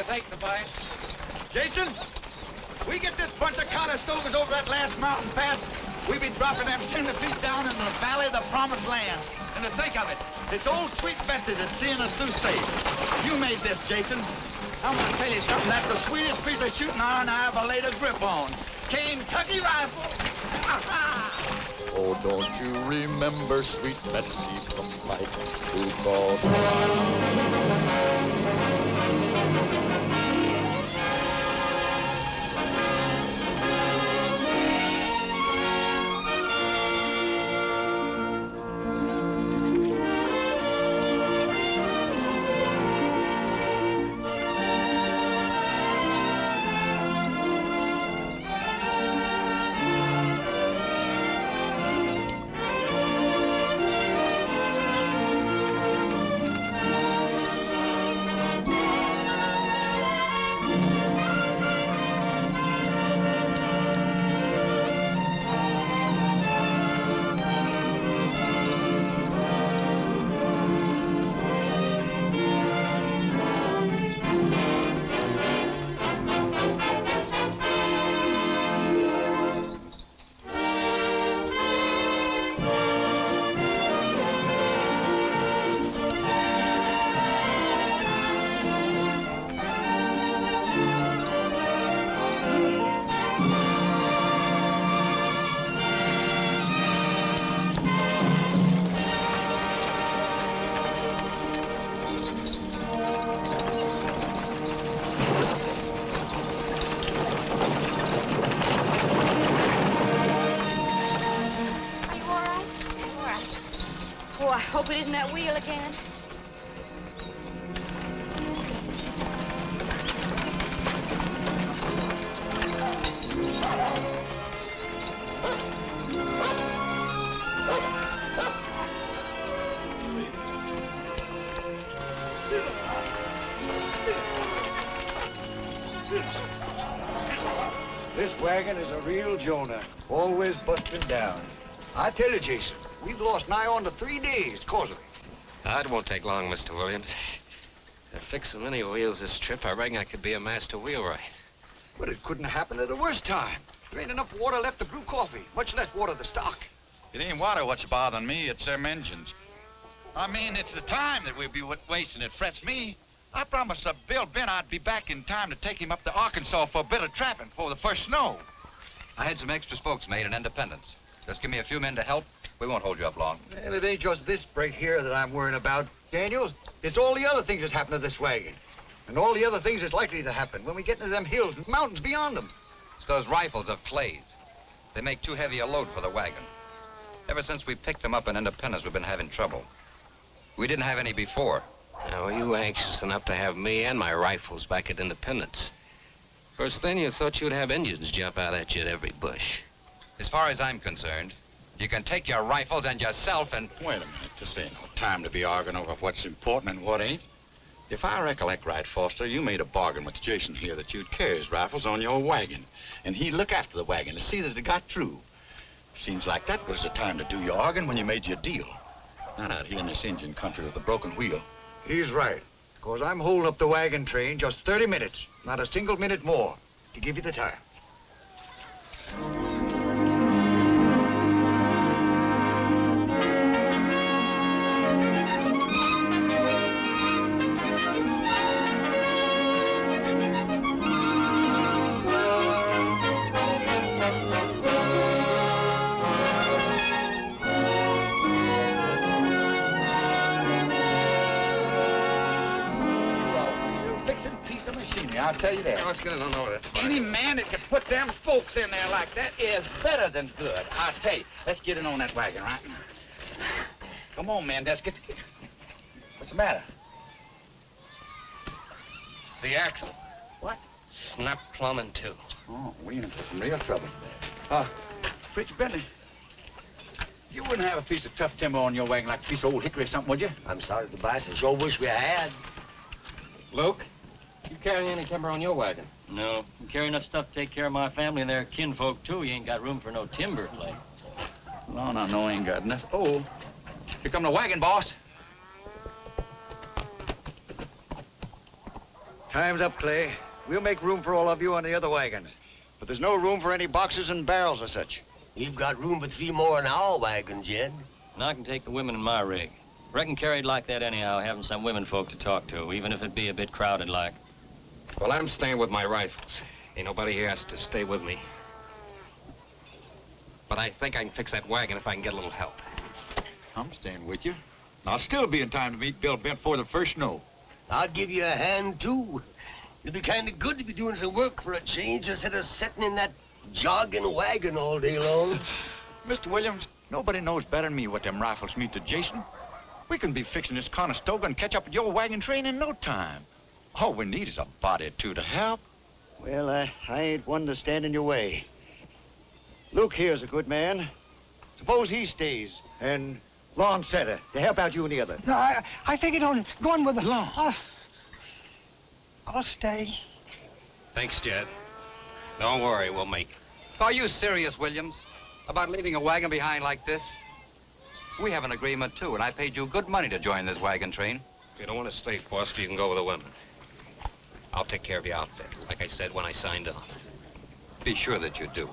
you think, Tobias? Jason, we get this bunch of Cottestovers over that last mountain pass, we be dropping them 10 feet down in the valley of the promised land. And to think of it, it's old sweet Betsy that's seeing us through safe. You made this, Jason. I'm gonna tell you something, that's the sweetest piece of shooting iron I ever laid a grip on. Kentucky rifle. Oh, don't you remember sweet Betsy from right through cross? Hope it isn't that wheel again. This wagon is a real Jonah, always busting down. I tell you, Jason, we've lost nigh on to 3 days cause of it. It won't take long, Mr. Williams. To fix so many wheels this trip, I reckon I could be a master wheelwright. But it couldn't happen at the worst time. There ain't enough water left to brew coffee, much less water the stock. It ain't water what's bothering me, it's them engines. I mean, it's the time that we'll be wasting. It frets me. I promised Bill Ben I'd be back in time to take him up to Arkansas for a bit of trapping before the first snow. I had some extra spokes made in Independence. Just give me a few men to help. We won't hold you up long. And it ain't just this break here that I'm worrying about, Daniels. It's all the other things that happen to this wagon. And all the other things that's likely to happen when we get into them hills and mountains beyond them. It's those rifles of Clay's. They make too heavy a load for the wagon. Ever since we picked them up in Independence, we've been having trouble. We didn't have any before. Now, were you anxious enough to have me and my rifles back at Independence? First then, you thought you'd have Indians jump out at you at every bush. As far as I'm concerned, you can take your rifles and yourself and... Wait a minute. This ain't no time to be arguing over what's important and what ain't. If I recollect right, Foster, you made a bargain with Jason here that you'd carry his rifles on your wagon, and he'd look after the wagon to see that it got through. Seems like that was the time to do your arguing when you made your deal. Not out here in this Indian country with a broken wheel. He's right, because I'm holding up the wagon train just 30 minutes, not a single minute more, to give you the time. I'll tell you that. Now, let's get it on over there. Any man that can put them folks in there like that is better than good. I'll tell you. Let's get in on that wagon, right? Come on, man. Let's get together. What's the matter? It's the axle. What? Snapped plumb in two. Oh, we in for some real trouble. Preacher Bentley, you wouldn't have a piece of tough timber on your wagon like a piece of old hickory or something, would you? I'm sorry, Tobias. I sure wish we had. Luke, you carrying any timber on your wagon? No. I'm carrying enough stuff to take care of my family and their kinfolk, too. You ain't got room for no timber, Clay. No, I ain't got enough. Oh, here come the wagon, boss. Time's up, Clay. We'll make room for all of you on the other wagons. But there's no room for any boxes and barrels or such. We've got room for 3 more in our wagon, Jed. And I can take the women in my rig. Reckon carried like that anyhow, having some women folk to talk to, even if it be a bit crowded like. Well, I'm staying with my rifles. Ain't nobody here has to stay with me. But I think I can fix that wagon if I can get a little help. I'm staying with you. I'll still be in time to meet Bill Bent before the first snow. I'll give you a hand, too. It'd be kind of good to be doing some work for a change instead of sitting in that jogging wagon all day long. Mr. Williams, nobody knows better than me what them rifles mean to Jason. We can be fixing this Conestoga and catch up with your wagon train in no time. All we need is a body or two to help. Well, I ain't one to stand in your way. Luke here's a good man. Suppose he stays, and Lon Setter to help out you and the other. No, I figured on going with the law. I'll stay. Thanks, Jed. Don't worry, we'll make it. Are you serious, Williams, about leaving a wagon behind like this? We have an agreement, too, and I paid you good money to join this wagon train. If you don't want to stay, Foster, you can go with the women. I'll take care of your outfit, like I said when I signed on. Be sure that you do.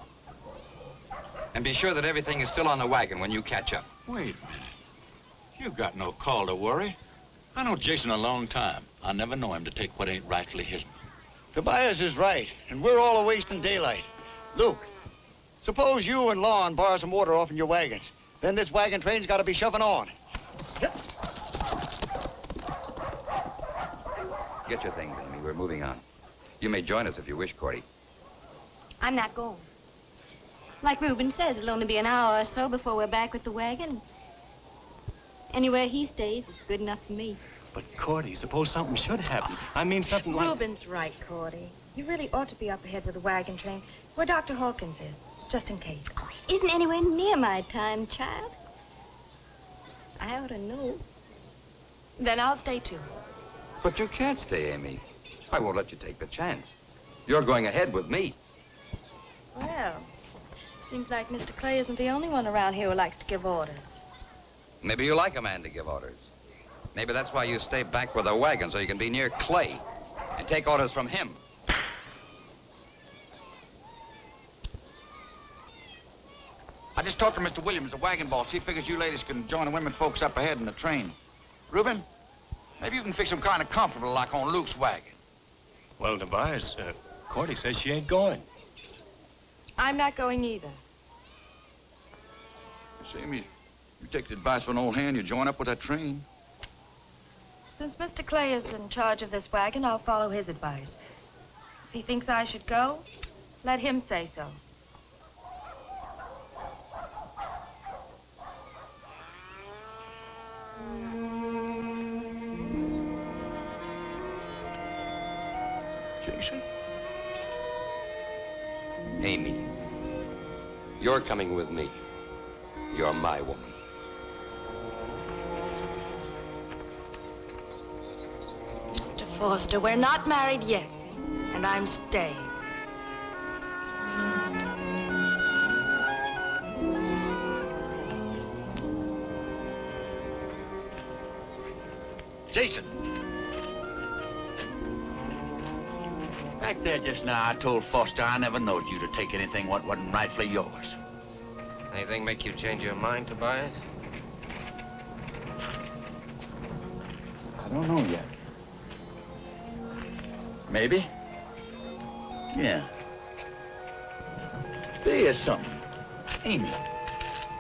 And be sure that everything is still on the wagon when you catch up. Wait a minute. You got no call to worry. I know Jason a long time. I never know him to take what ain't rightfully his. Tobias is right, and we're all a-wasting daylight. Luke, suppose you and Lon borrow some water off in your wagons. Then this wagon train's got to be shoving on. Get your things, Amy. We're moving on. You may join us if you wish, Cordy. I'm not going. Like Reuben says, it'll only be an hour or so before we're back with the wagon. Anywhere he stays is good enough for me. But, Cordy, suppose something should happen. I mean, something like... Reuben's right, Cordy. You really ought to be up ahead with the wagon train, where Dr. Hawkins is, just in case. Isn't anywhere near my time, child. I ought to know. Then I'll stay, too. But you can't stay, Amy. I won't let you take the chance. You're going ahead with me. Well, seems like Mr. Clay isn't the only one around here who likes to give orders. Maybe you like a man to give orders. Maybe that's why you stay back with the wagon, so you can be near Clay and take orders from him. I just talked to Mr. Williams, the wagon boss. He figures you ladies can join the women folks up ahead in the train. Reuben, maybe you can fix some kind of comfortable like on Luke's wagon. Well, Tobias, Cordy says she ain't going. I'm not going either. See me, you take the advice of an old hand, you join up with that train. Since Mr. Clay is in charge of this wagon, I'll follow his advice. If he thinks I should go, let him say so. Jason? Amy, you're coming with me. You're my woman. Mr. Foster, we're not married yet, and I'm staying. Jason! Back there just now, I told Foster I never knowed you to take anything what wasn't rightfully yours. Anything make you change your mind, Tobias? I don't know yet. Maybe. Yeah. There's something. Amy.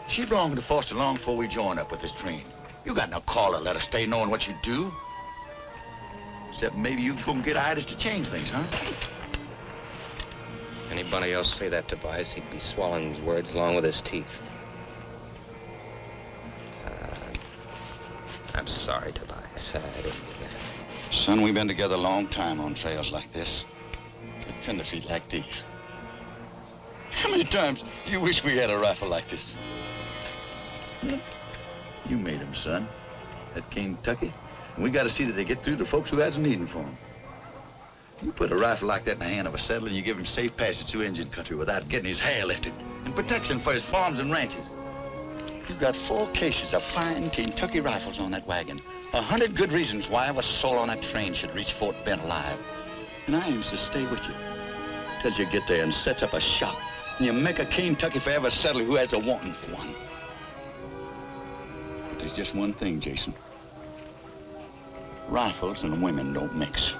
She belonged to Foster long before we joined up with this train. You got no call to let her stay knowing what you do. Except maybe you go and get Idas to change things, huh? Anybody else say that, Tobias, he'd be swallowing his words along with his teeth. I'm sorry, Tobias. I didn't mean that. Son, we've been together a long time on trails like this. With tenderfeet like these. How many times you wish we had a rifle like this? You made them, son. That Kentucky. And we got to see that they get through to folks who has a needing for them. You put a rifle like that in the hand of a settler and you give him safe passage through Indian country without getting his hair lifted and protection for his farms and ranches. You've got 4 cases of fine Kentucky rifles on that wagon. 100 good reasons why a soul on that train should reach Fort Bend alive. And I aims to stay with you. Till you get there and sets up a shop. And you make a Kentucky for every settler who has a wanting for one. But there's just one thing, Jason. Rifles and women don't mix.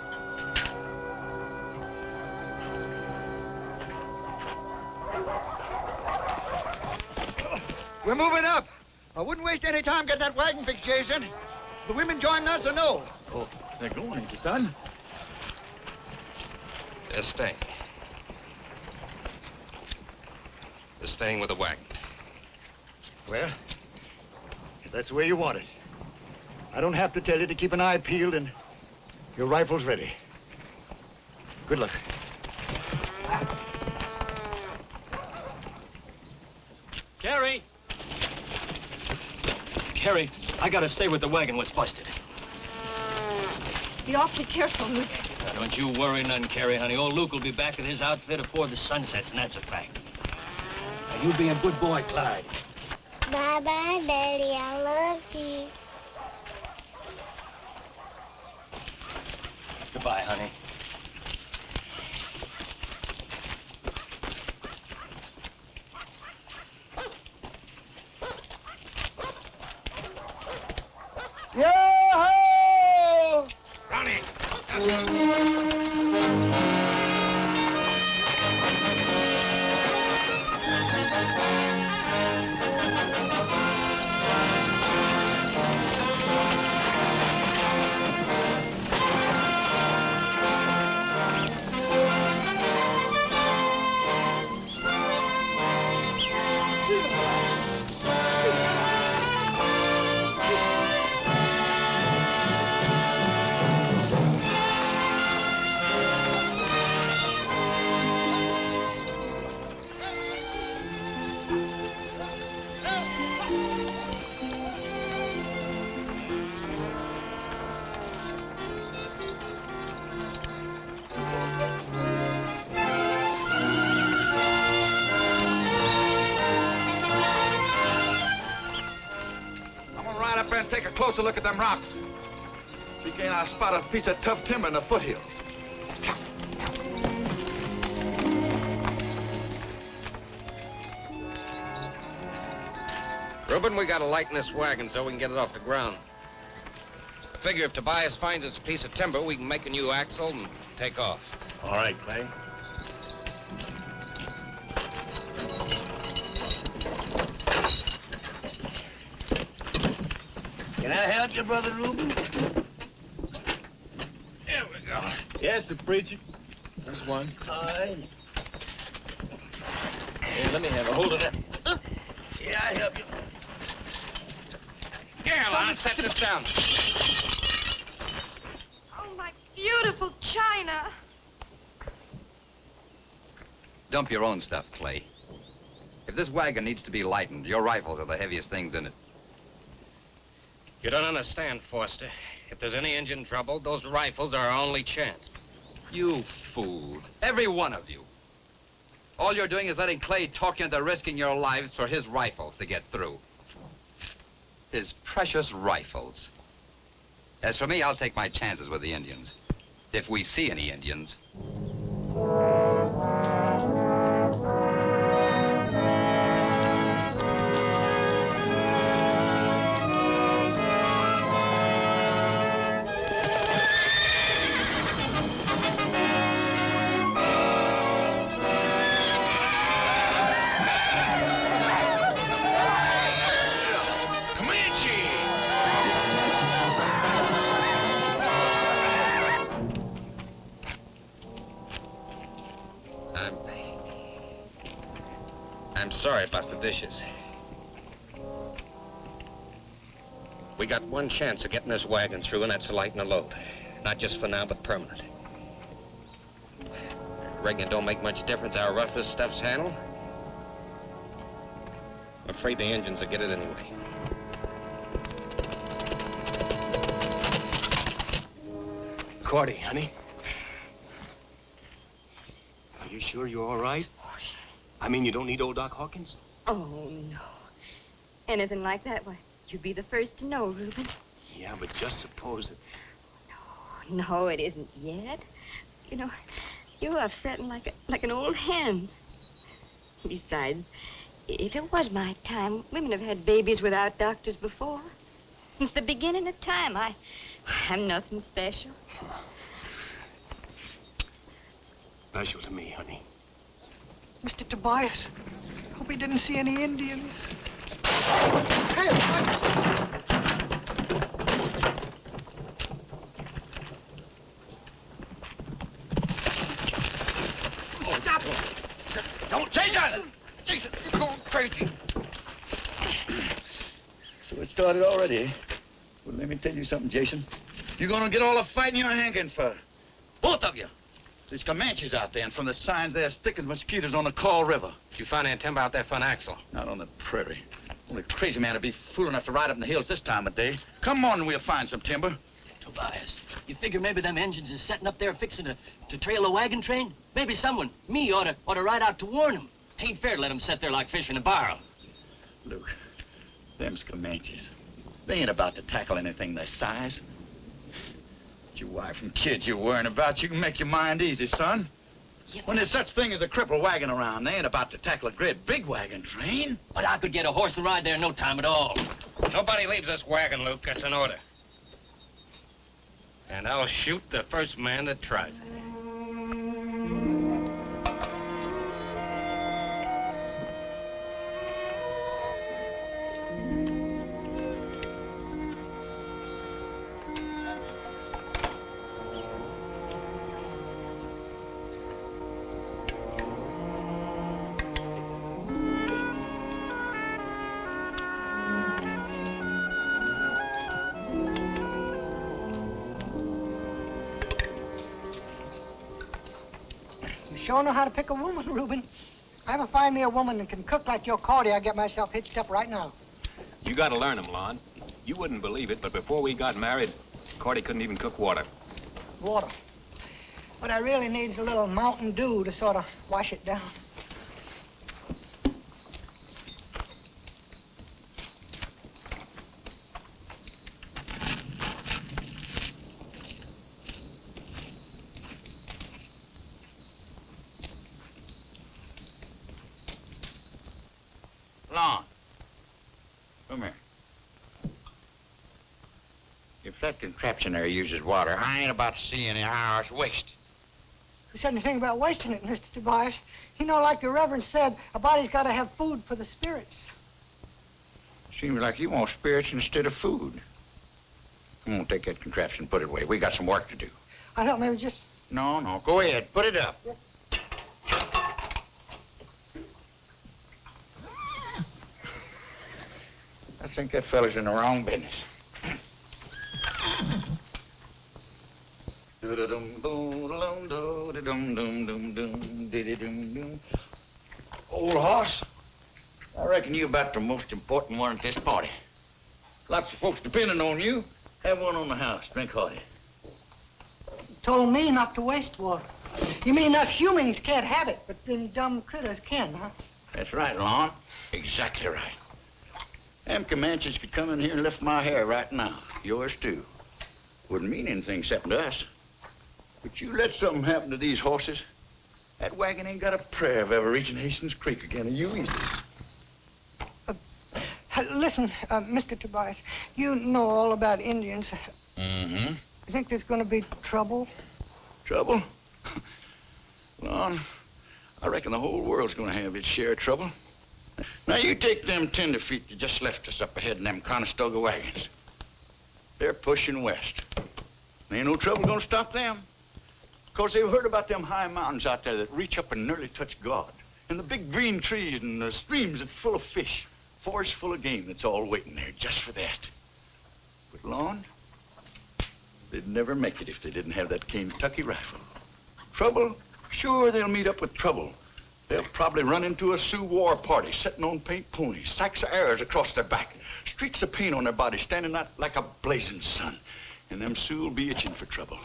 We're moving up. I wouldn't waste any time getting that wagon fixed, Jason. The women joining us or no? Oh, they're going, ain't you, son? They're staying. They're staying with the wagon. Well, if that's the way you want it. I don't have to tell you to keep an eye peeled and your rifles ready. Good luck. Carrie! Carrie, I gotta stay with the wagon. What's busted? Be awfully careful, Luke. Now, don't you worry none, Carrie, honey. Old Luke will be back with his outfit before the sun sets, and that's a fact. Now, you be a good boy, Clyde. Bye-bye, Daddy. I love you. Goodbye, honey. Yo-ho! Ronnie! And take a closer look at them rocks. See, can't I spot a piece of tough timber in the foothill? Reuben, we gotta lighten this wagon so we can get it off the ground. I figure if Tobias finds us a piece of timber, we can make a new axle and take off. All right, Clay. Can I help you, Brother Reuben? There we go. Yes, the preacher. There's one. All right. Here, let me have a hold of that. Yeah, I help you. Here, Lon, set this down. Oh, my beautiful china. Dump your own stuff, Clay. If this wagon needs to be lightened, your rifles are the heaviest things in it. You don't understand, Foster. If there's any engine trouble, those rifles are our only chance. You fools. Every one of you. All you're doing is letting Clay talk you into risking your lives for his rifles to get through. His precious rifles. As for me, I'll take my chances with the Indians. If we see any Indians. I'm sorry about the dishes. We got one chance of getting this wagon through, and that's to lighten the load. Not just for now, but permanent. Reckon it don't make much difference how rough this stuff's handled. I'm afraid the engines will get it anyway. Cordy, honey. Are you sure you're all right? I mean, you don't need old Doc Hawkins? Oh, no. Anything like that, why, you'd be the first to know, Reuben. Yeah, but just suppose that... No, it isn't yet. You know, you are fretting like an old hen. Besides, if it was my time, women have had babies without doctors before. Since the beginning of time, I'm nothing special. Special to me, honey. Mr. Tobias, hope he didn't see any Indians. Hey, Oh, stop him! Don't, Jason! Jason, you're going crazy. So it started already, eh? Well, let me tell you something, Jason. You're gonna get all the fighting you're hankering for. Both of you. There's Comanches out there, and from the signs, they're as thick as mosquitoes on the Call River. Did you find any timber out there for an axle? Not on the prairie. Only a crazy man would be fool enough to ride up in the hills this time of day. Come on, and we'll find some timber. Tobias, you figure maybe them engines is setting up there fixing to trail a wagon train? Maybe someone, me, ought to ride out to warn them. Tain't fair to let them sit there like fish in a barrel. Luke, them's Comanches. They ain't about to tackle anything their size. Your wife and kids you're worrying about, you can make your mind easy, son. Yeah, when there's such thing as a cripple wagon around, they ain't about to tackle a great big wagon train. But I could get a horse and ride there in no time at all. Nobody leaves this wagon, Luke. That's an order. And I'll shoot the first man that tries it. Sure know how to pick a woman, Reuben. If I ever find me a woman that can cook like your Cordy, I'll get myself hitched up right now. You got to learn them, Lon. You wouldn't believe it, but before we got married, Cordy couldn't even cook water. Water. What I really need is a little Mountain Dew to sort of wash it down. Lon, come here. If that contraption there uses water, I ain't about to see any hours waste. Who said anything about wasting it, Mr. Tobias? You know, like the Reverend said, a body's got to have food for the spirits. Seems like you want spirits instead of food. Come on, take that contraption and put it away. We got some work to do. I thought maybe just... No, go ahead. Put it up. Yes. I think that fella's in the wrong business. Old hoss, I reckon you about the most important one at this party. Lots of folks depending on you. Have one on the house. Drink hearty. Told me not to waste water. You mean us humans can't have it, but them dumb critters can, huh? That's right, Lon. Exactly right. Them Comanches could come in here and lift my hair right now. Yours, too. Wouldn't mean anything except to us. But you let something happen to these horses, that wagon ain't got a prayer of ever reaching Hastings Creek again, or you either. Listen, Mr. Tobias, you know all about Indians. Mm-hmm. You think there's going to be trouble? Trouble? Lon, I reckon the whole world's going to have its share of trouble. Now, you take them tenderfeet that just left us up ahead in them Conestoga wagons. They're pushing west. There ain't no trouble gonna stop them. Because they've heard about them high mountains out there that reach up and nearly touch God. And the big green trees and the streams that's full of fish. Forests full of game that's all waiting there just for that. But, Lon, they'd never make it if they didn't have that Kentucky rifle. Trouble? Sure, they'll meet up with trouble. They'll probably run into a Sioux war party sitting on paint ponies, sacks of arrows across their back, streaks of paint on their bodies, standing out like a blazing sun. And them Sioux will be itching for trouble.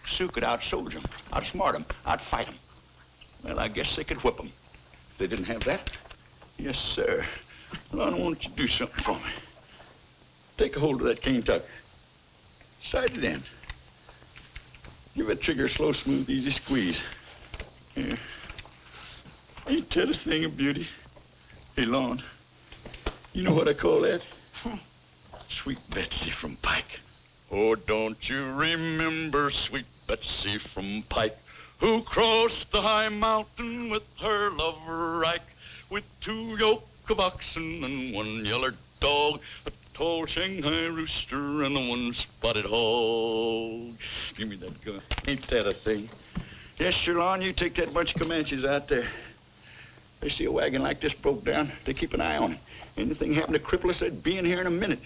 Sioux could out-soldier them, outsmart them, outfight them. Well, I guess they could whip them. If they didn't have that, yes, sir. Well, I want you to do something for me. Take a hold of that cane tuck. Sight it in. Give that trigger a slow, smooth, easy squeeze. Yeah. Ain't that a thing of beauty? Hey, Lon, you know what I call that? Sweet Betsy from Pike. Oh, don't you remember sweet Betsy from Pike, who crossed the high mountain with her lover Ike, with 2 yoke of oxen and 1 yeller dog, a tall Shanghai rooster and the 1 spotted hog. Give me that gun. Ain't that a thing? Yes, sure, Lon, you take that bunch of Comanches out there. They see a wagon like this broke down, they keep an eye on it. Anything happened to cripple us, they'd be in here in a minute.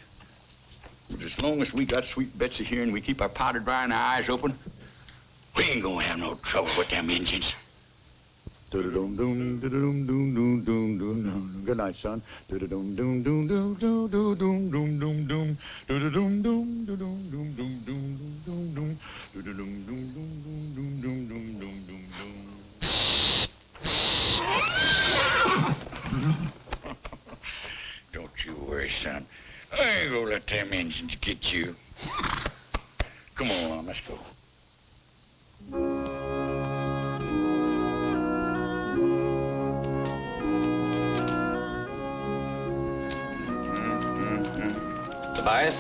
But as long as we got Sweet Betsy here and we keep our powder dry and our eyes open, we ain't gonna have no trouble with them Indians. Good night, son. Don't you worry, son. I ain't gonna let them Indians get you. Come on, let's go. Tobias?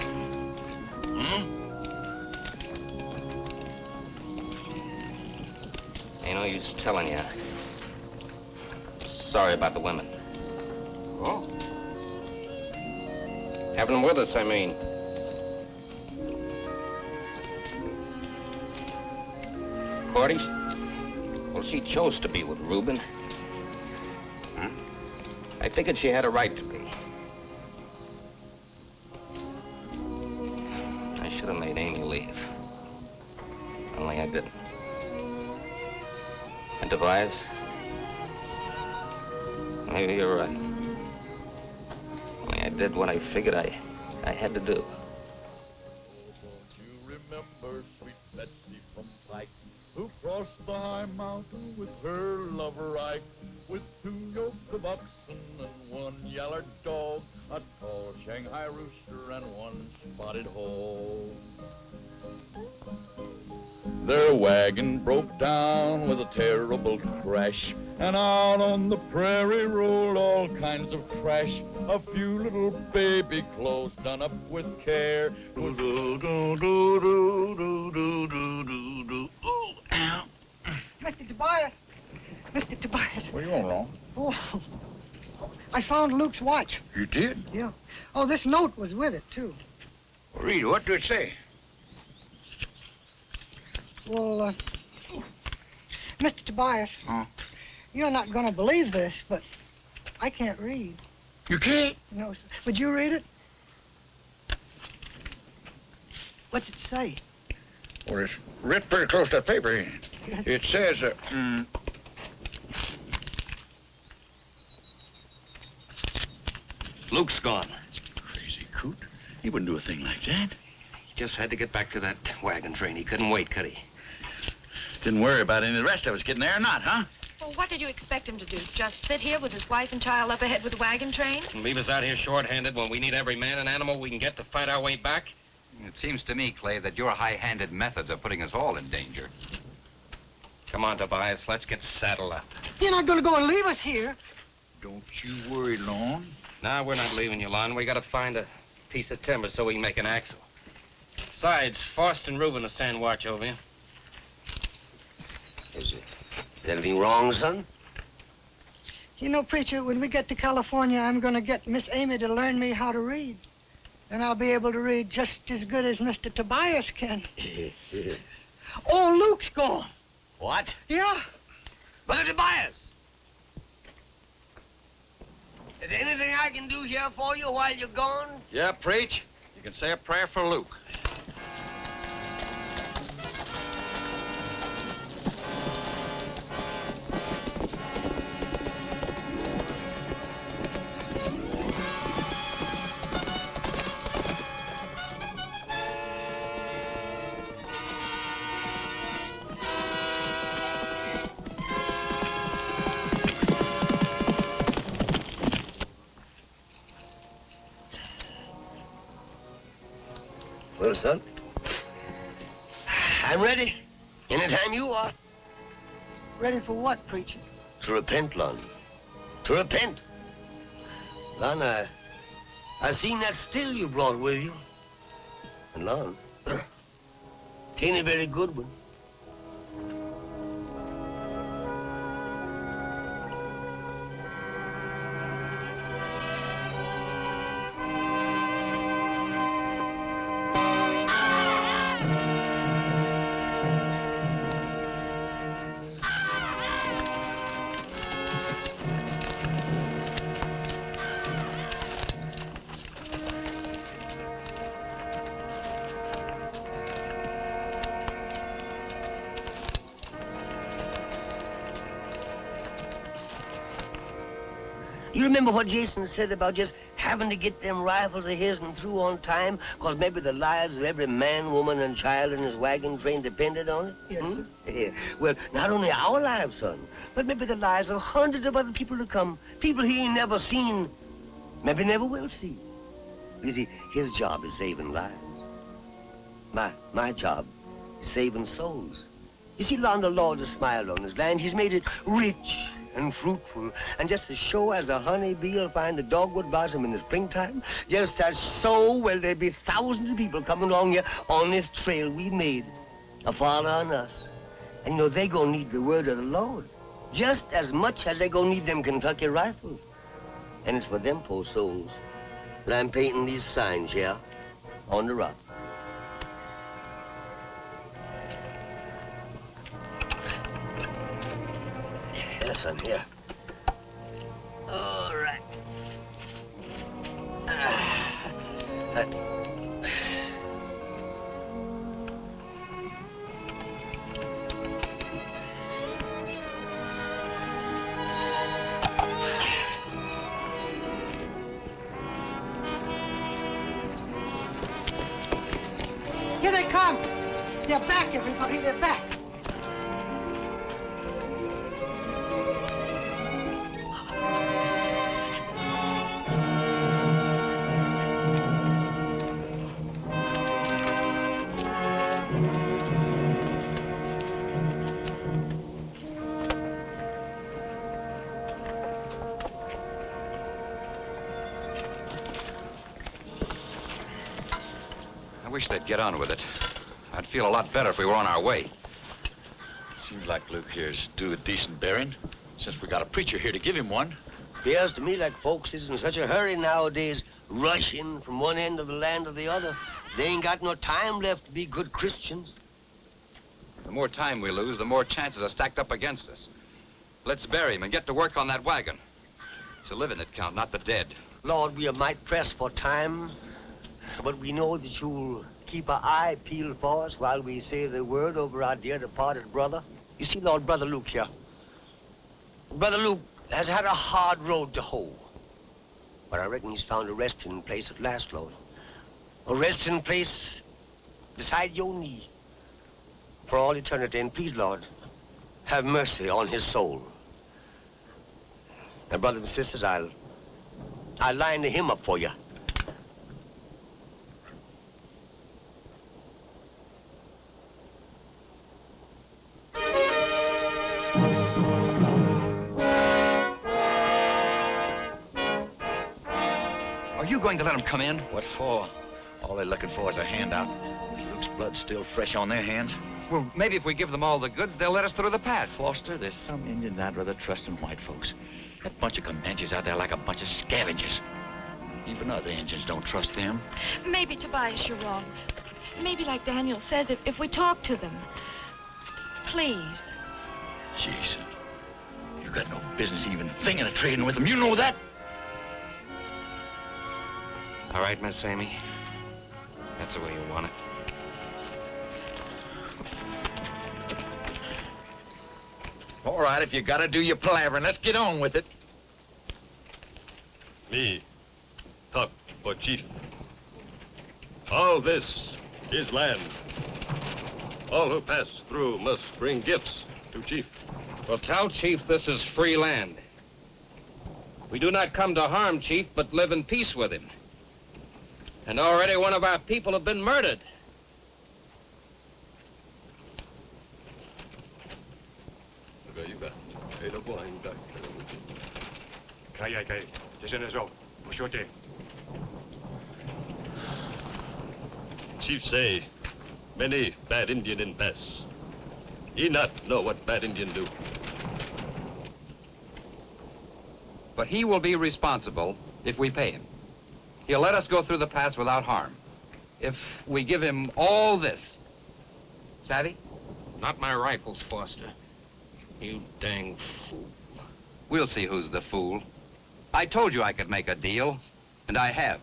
Ain't no use telling you. Sorry about the women. Oh? Having them with us, I mean. Cordy? Well, she chose to be with Reuben. I figured she had a right to be. I should have made Amy leave. Only I didn't. And Tobias? Maybe you're right. Only I did what I figured I had to do. Don't you remember sweet Betsy from Pike, who crossed the high mountain with her lover Ike, with 2 yoke of oxen and 1 yeller dog, a tall Shanghai rooster and 1 spotted hog. Their wagon broke down with a terrible crash, and out on the prairie rolled all kinds of trash. A few little baby clothes done up with care. Do do do do do do do do do do. Ooh, ow! Mr. Tobias. Mr. Tobias. What do you want, Lon? Oh, I found Luke's watch. You did? Yeah. Oh, this note was with it, too. Well, read it. What did it say? Well, Mr. Tobias, you're not going to believe this, but I can't read. You can't? No, sir. Would you read it? What's it say? Well, it's written pretty close to the paper. Yes. It says, Luke's gone. Crazy coot. He wouldn't do a thing like that. He just had to get back to that wagon train. He couldn't wait, could he? Didn't worry about any of the rest of us getting there or not, huh? Well, what did you expect him to do? Just sit here with his wife and child up ahead with the wagon train? And leave us out here short-handed when we need every man and animal we can get to fight our way back? It seems to me, Clay, that your high-handed methods are putting us all in danger. Come on, Tobias, let's get saddled up. You're not going to go and leave us here. Don't you worry, Lon. No, we're not leaving you, Lon. We gotta find a piece of timber so we can make an axle. Besides, Faust and Reuben will stand watch over you. Is anything wrong, son? You know, preacher, when we get to California, I'm going to get Miss Amy to learn me how to read. And I'll be able to read just as good as Mr. Tobias can. Yes. Oh, Luke's gone. What? Yeah. Brother Tobias! Is there anything I can do here for you while you're gone? Yeah, preach. You can say a prayer for Luke. Well, son, I'm ready. Anytime you are. Ready for what, preacher? To repent, Lon. To repent. Lon, I seen that still you brought with you. And Lon, t'ain't a very good one. You remember what Jason said about just having to get them rifles of his and through on time, because maybe the lives of every man, woman, and child in his wagon train depended on it? Yes, sir. Yeah. Well, not only our lives, son, but maybe the lives of hundreds of other people to come, people he ain't never seen, maybe never will see. You see, his job is saving lives. My job is saving souls. You see, Lon, the Lord has smiled on his land. He's made it rich and fruitful, and just as sure as a honeybee will find the dogwood blossom in the springtime, just as so will there be thousands of people coming along here on this trail we made, a following us. And you know, they gonna need the word of the Lord, just as much as they gonna need them Kentucky rifles. And it's for them poor souls that I'm painting these signs here on the rock. Yes, son, here. All right. Here they come. They're back, everybody. They're back. I wish they'd get on with it. I'd feel a lot better if we were on our way. Seems like Luke here's due a decent bearing, since we got a preacher here to give him one. Appears to me like folks is in such a hurry nowadays, rushing from one end of the land to the other. They ain't got no time left to be good Christians. The more time we lose, the more chances are stacked up against us. Let's bury him and get to work on that wagon. It's the living that count, not the dead. Lord, we are might pressed for time, but we know that you'll keep our eye peeled for us while we say the word over our dear departed brother. You see, Lord, Brother Luke here. Brother Luke has had a hard road to hoe. But I reckon he's found a resting place at last, Lord. A resting place beside your knee for all eternity. And please, Lord, have mercy on his soul. Now, brothers and sisters, I'll line the hymn up for you. Are you going to let him come in? What for? All they're looking for is a handout. Luke's blood's still fresh on their hands. Well, maybe if we give them all the goods, they'll let us through the pass. Foster, there's some Indians I'd rather trust than white folks. That bunch of Comanches out there like a bunch of scavengers. Even other Indians don't trust them. Maybe, Tobias, you're wrong. Maybe, like Daniel says, if we talk to them. Please. Jason, you got no business even thinking of trading with them. You know that? All right, Miss Amy. That's the way you want it. All right, if you gotta do your palavering, let's get on with it. Me, talk for chief. All this is land. All who pass through must bring gifts to chief. Well, tell Chief this is free land. We do not come to harm Chief, but live in peace with him. And already one of our people have been murdered. Chief say, many bad Indian in pass. He not know what bad Indian do. But he will be responsible if we pay him. He'll let us go through the pass without harm. If we give him all this. Savvy? Not my rifles, Foster. You dang fool. We'll see who's the fool. I told you I could make a deal, and I have.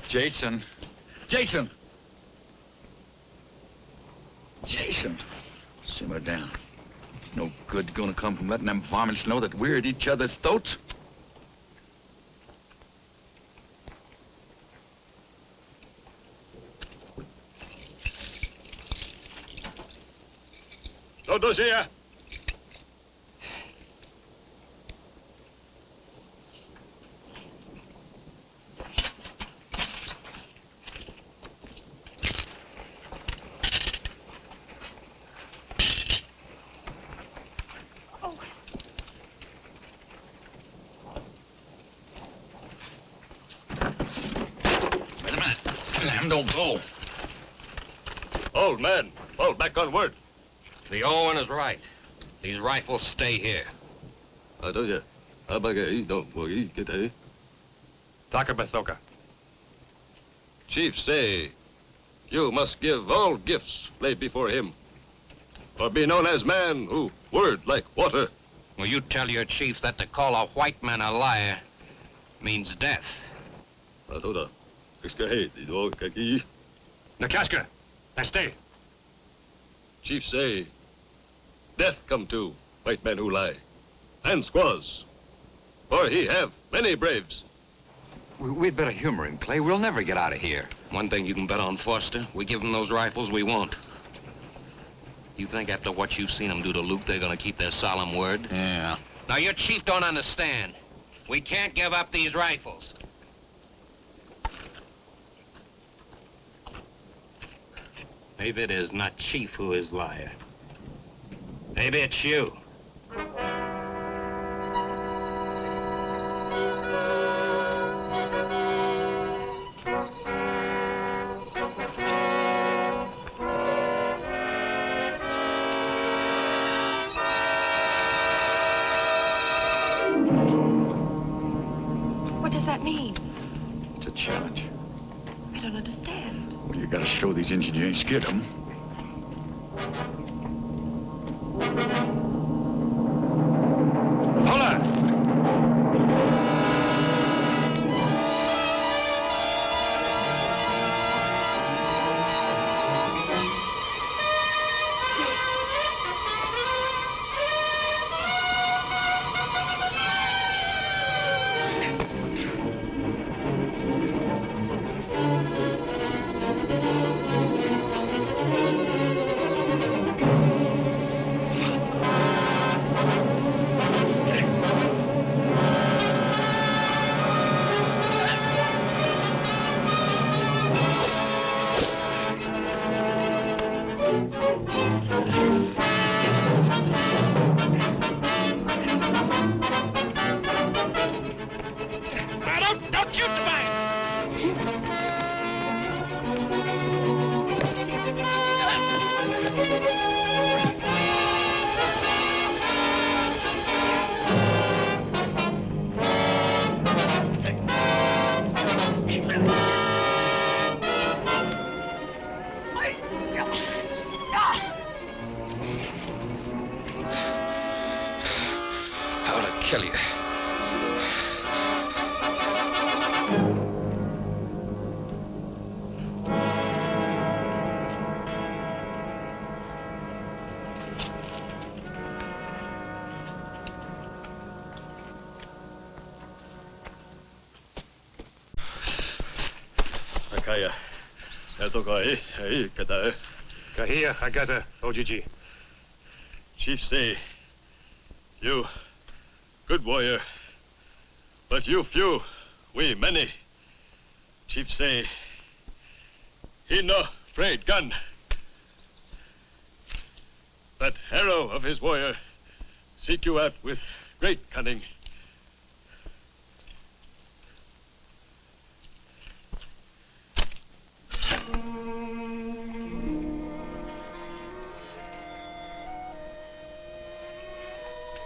Jason. Jason! Jason! Simmer down. No good gonna come from letting them varmints know that we're at each other's throats. Todos here. Don't go. Old man, fall back on word. The old one is right. These rifles stay here. Chief say, you must give all gifts laid before him, or be known as man who word like water. Well, you tell your chief that to call a white man a liar means death. Nakaska, stay. Chief say, death come to white man who lie, and squaws, for he have many braves. We'd better humor him, Clay. We'll never get out of here. One thing you can bet on, Foster. We give them those rifles, we won't. You think after what you've seen them do to Luke, they're gonna keep their solemn word? Yeah. Now, your chief don't understand. We can't give up these rifles. Maybe it is not Chief who is liar. Maybe it's you. What does that mean? It's a challenge. I don't understand. Well, you gotta show these Indians you ain't scared of them. Hold on! Kill you. Akaya, Etokai, hey, Kata. Kahia, Agata, Ojiji. Chief say, you good warrior, but you few, we many. Chief say, he no afraid gun. That arrow of his warrior seek you out with great cunning.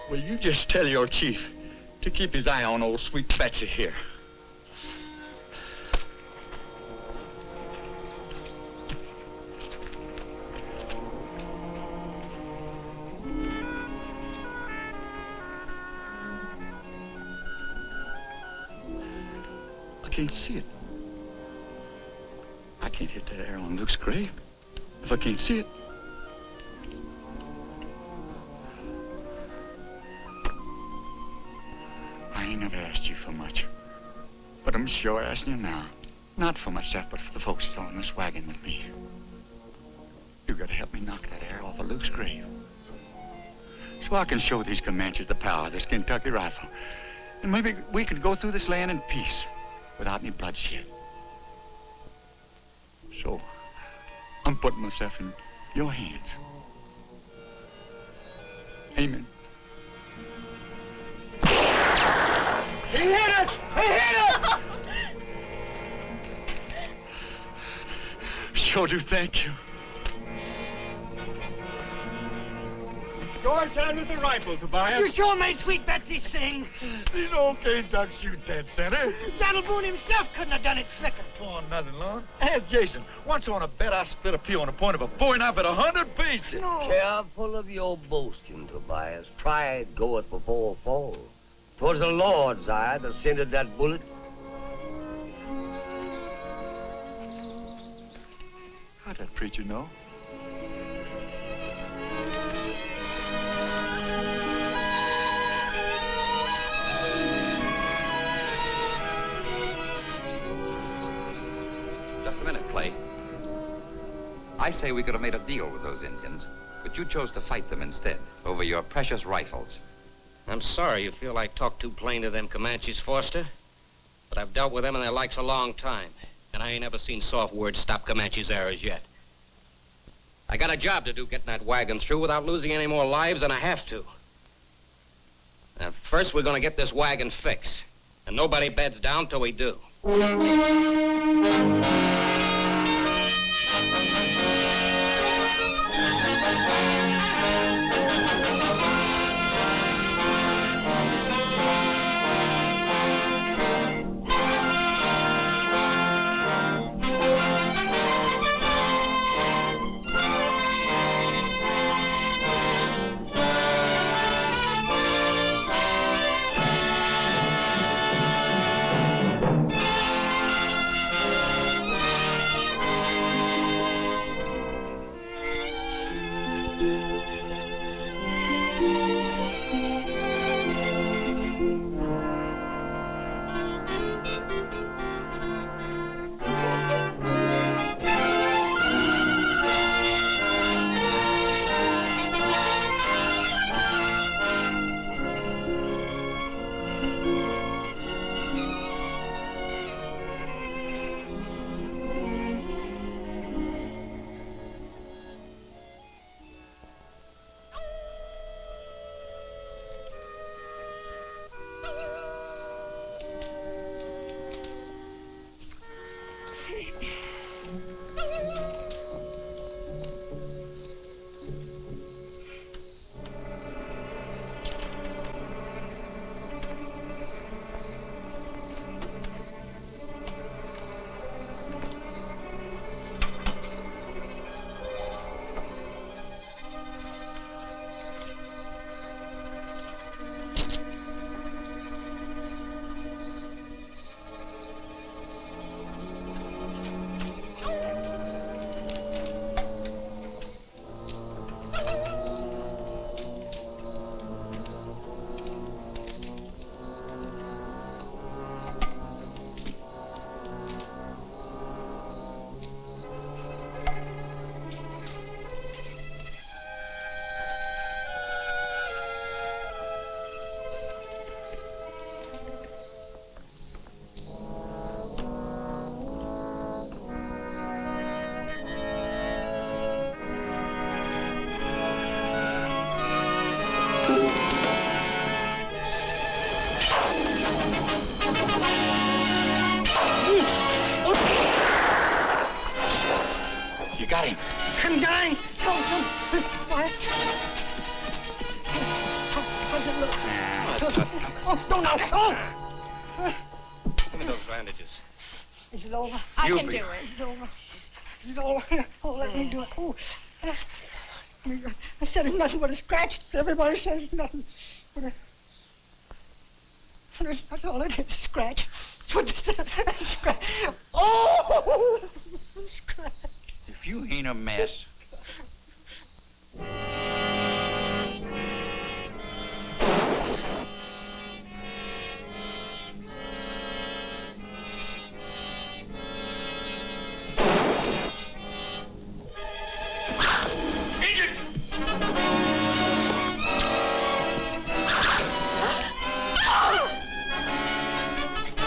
Will you just tell your chief to keep his eye on old sweet Betsy here? I can't see it. I can't hit that arrow on Luke's grave if I can't see it. I ain't never asked you for much, but I'm sure asking you now. Not for myself, but for the folks filling this wagon with me. You gotta help me knock that arrow off of Luke's grave, so I can show these Comanches the power of this Kentucky rifle, and maybe we can go through this land in peace without any bloodshed. So, I'm putting myself in your hands. Amen. He hit it! He hit it! Sure do thank you. Go on down with the rifle, Tobias. You sure made sweet Betsy sing. These old K-Ducks shoot that center. Donald Boone himself couldn't have done it slicker. Oh, nothing, Lord. Ask Jason. Once on a bet, I split a pea on the point of a bowie knife at 100 pieces. No. Careful of your boasting, Tobias. Pride goeth before a fall. 'Twas the Lord's eye that sent that bullet. How'd that preacher know? Just a minute, Clay. I say we could have made a deal with those Indians, but you chose to fight them instead over your precious rifles. I'm sorry you feel I talk too plain to them Comanches, Foster. But I've dealt with them and their likes a long time. And I ain't ever seen soft words stop Comanches' arrows yet. I got a job to do getting that wagon through without losing any more lives than I have to. Now, first we're gonna get this wagon fixed. And nobody beds down till we do. You got him. I'm dying. Help him. Why? How's it look? Oh, don't now. Oh! Give me those bandages. Is it over? I can do it. Is it over? Is it over? Oh, let me do it. Oh. I said it's nothing but a scratch. Everybody says it's nothing but a... That's all it is, scratch. Scratch. Oh! Scratch. If you ain't a mess.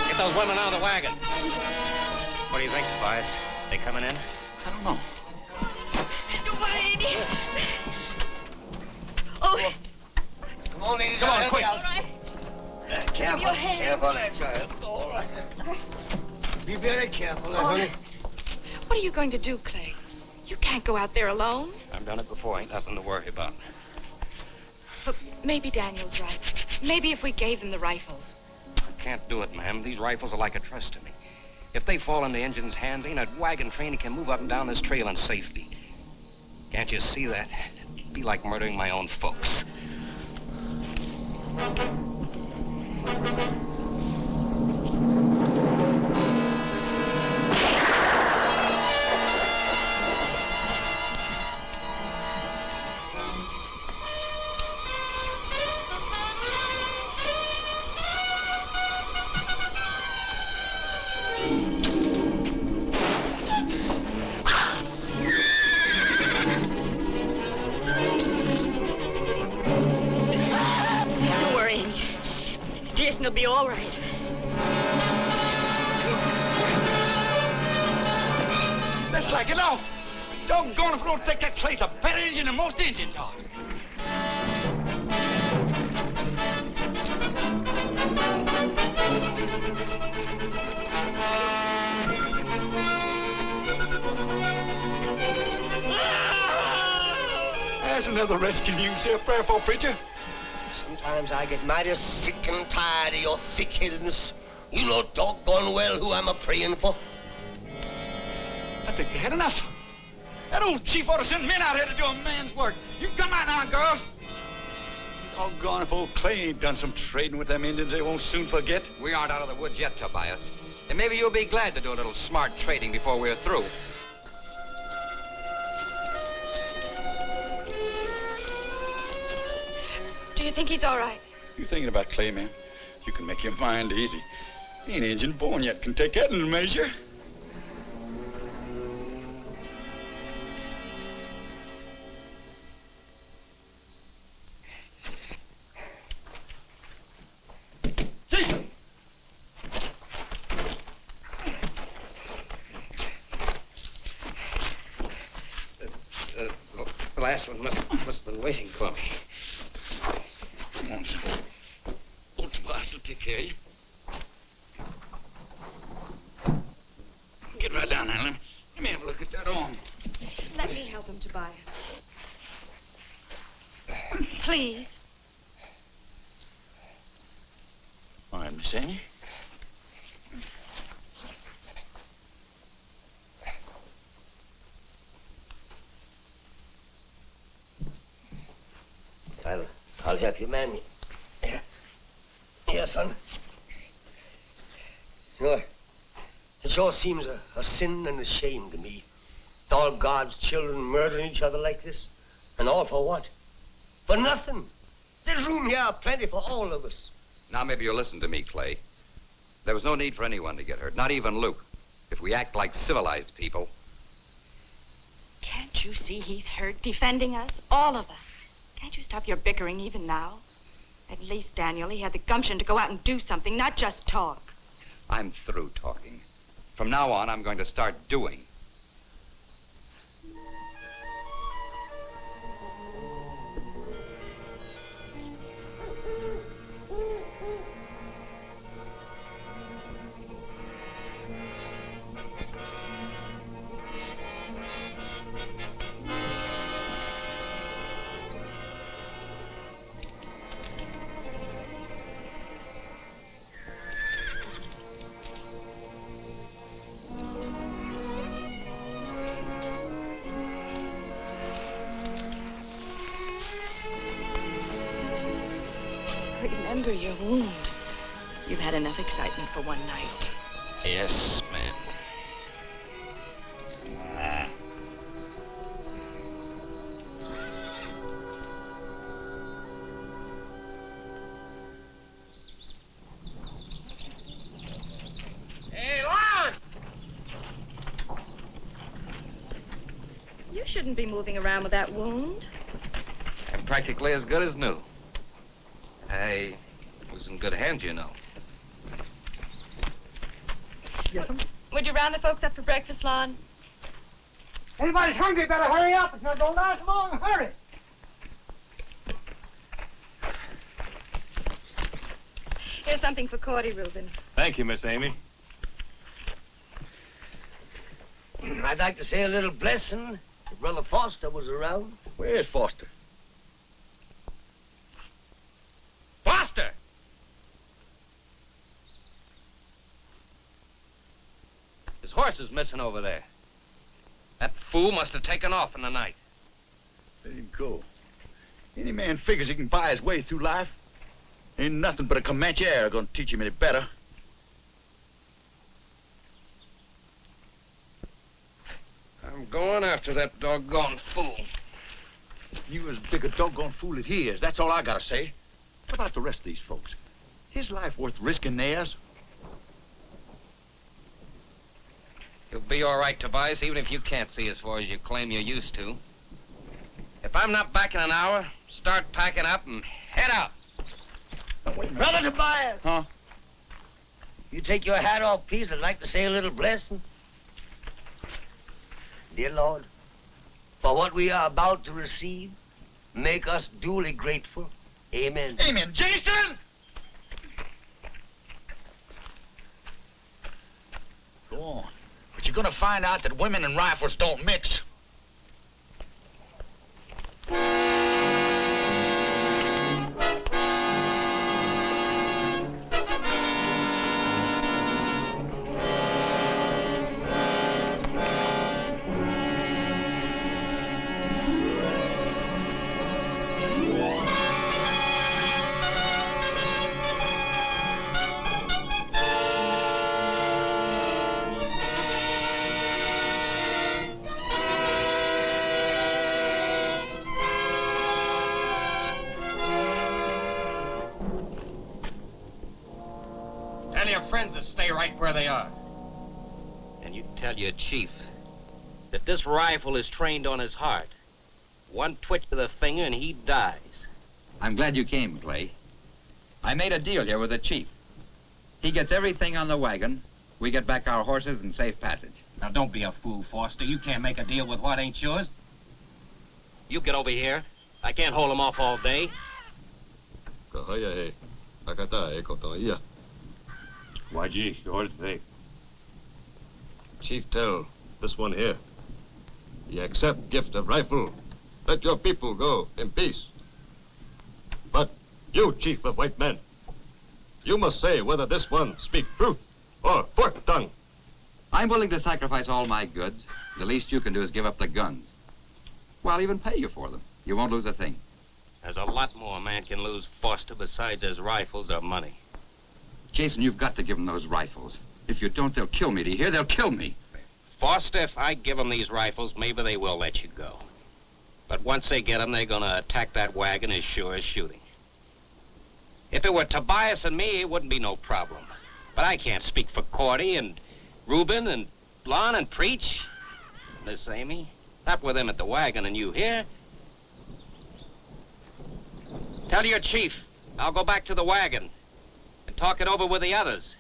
Get those women out of the wagon. What do you think, Tobias? They coming in? I don't know. Oh, Come on, ladies. Come on, quick. all right. Careful. Your hand. Careful there, child. All right. Be very careful, honey. What are you going to do, Clay? You can't go out there alone. I've done it before. Ain't nothing to worry about. But maybe Daniel's right. Maybe if we gave them the rifles. I can't do it, ma'am. These rifles are like a trust to me. If they fall in the engine's hands, ain't a wagon train that can move up and down this trail in safety. Can't you see that? It'd be like murdering my own folks. Don't worry, Amy. Jason will be all right. Let's like it off. Doggone if we don't take that Clay's a better engine than most engines are. There's another redskin you say a prayer for, preacher. Sometimes I get mighty sick and tired of your thick-headedness. You know doggone well who I'm a-praying for. I think you had enough. That old chief ought to send men out here to do a man's work. You come out now, girls. Doggone if old Clay ain't done some trading with them Indians they won't soon forget. We aren't out of the woods yet, Tobias. And maybe you'll be glad to do a little smart trading before we're through. Do you think he's all right? You thinking about Clay, man? You can make your mind easy. He ain't Injun born yet. Can take that in a measure. Jason! The last one must have been waiting for me. Come on, son. Old Tobias will take care of you. Get right down now. Let me have a look at that arm. Let me help him, Tobias. Please. All right, Miss Amy. I'll help you, man. Yes, son. You know, it sure seems a sin and a shame to me. All God's children murdering each other like this. And all for what? For nothing. There's room here plenty for all of us. Now, maybe you'll listen to me, Clay. There was no need for anyone to get hurt, not even Luke. If we act like civilized people. Can't you see he's hurt, defending us, all of us? Can't you stop your bickering even now? At least, Daniel, he had the gumption to go out and do something, not just talk. I'm through talking. From now on, I'm going to start doing. Remember your wound. You've had enough excitement for one night. Yes, ma'am. Hey, Lon! You shouldn't be moving around with that wound. I'm practically as good as new. I was in good hands, you know. Yes, sir. Would you round the folks up for breakfast, Lon? Anybody's hungry, better hurry up. It's not going to last long. Hurry. Here's something for Cordy, Reuben. Thank you, Miss Amy. I'd like to say a little blessing if Brother Foster was around. Where's Foster? Foster! His horse is missing over there. That fool must have taken off in the night. Let him go. Any man figures he can buy his way through life. Ain't nothing but a Comanche air gonna teach him any better. I'm going after that doggone fool. You as big a doggone fool as he is. That's all I gotta say. What about the rest of these folks? His life worth risking theirs? You'll be all right, Tobias, even if you can't see as far as you claim you used to. If I'm not back in an hour, start packing up and head out. Now, wait a minute. Brother Tobias! Huh? You take your hat off, please. I'd like to say a little blessing. Dear Lord, for what we are about to receive, make us duly grateful. Amen. Amen. Jason! Go on. But you're gonna find out that women and rifles don't mix. Tell your friends to stay right where they are. And you tell your chief that this rifle is trained on his heart. One twitch of the finger and he dies. I'm glad you came, Clay. I made a deal here with the chief. He gets everything on the wagon. We get back our horses and safe passage. Now, don't be a fool, Foster. You can't make a deal with what ain't yours. You get over here. I can't hold him off all day. YG, what do you think? Chief, tell this one here. You accept gift of rifle. Let your people go in peace. But you, chief of white men, you must say whether this one speak truth or fork tongue. I'm willing to sacrifice all my goods. The least you can do is give up the guns. Well, I'll even pay you for them. You won't lose a thing. There's a lot more a man can lose, Foster, besides his rifles or money. Jason, you've got to give them those rifles. If you don't, they'll kill me. Do you hear? They'll kill me. Foster, if I give them these rifles, maybe they will let you go. But once they get them, they're gonna attack that wagon as sure as shooting. If it were Tobias and me, it wouldn't be no problem. But I can't speak for Cordy and Reuben and Lon and Preach. Miss Amy, not with them at the wagon and you here. Tell your chief I'll go back to the wagon and talk it over with the others.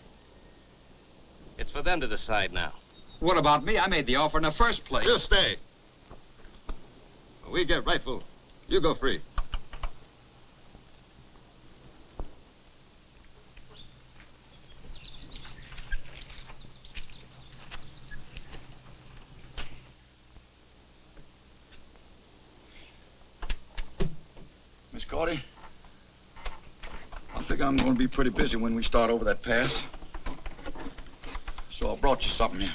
It's for them to decide now. What about me? I made the offer in the first place. You stay. When we get rifle, you go free. Miss Cordy, I think I'm going to be pretty busy when we start over that pass. So I brought you something here.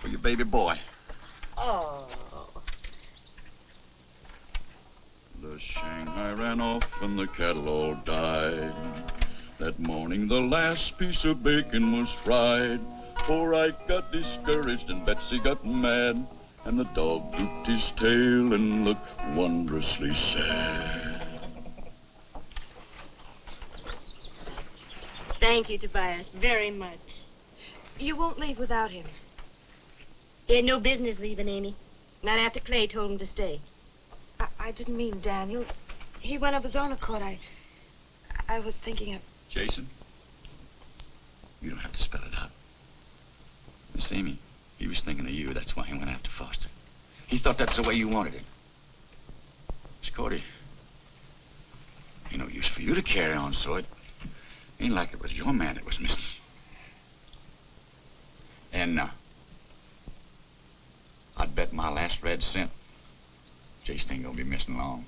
For your baby boy. Oh. The Shanghai I ran off and the cattle all died. That morning the last piece of bacon was fried. Poor Ike got discouraged and Betsy got mad, and the dog drooped his tail and looked wondrously sad. Thank you, Tobias, very much. You won't leave without him. He had no business leaving, Amy. Not after Clay told him to stay. I didn't mean Daniel. He went of his own accord. I was thinking of... Jason, you don't have to spell it out. Miss Amy, he was thinking of you. That's why he went after Foster. He thought that's the way you wanted it. Miss Cordy, ain't no use for you to carry on, so it ain't like it was your man that was missing. And, I'd bet my last red cent Jason ain't gonna be missing long.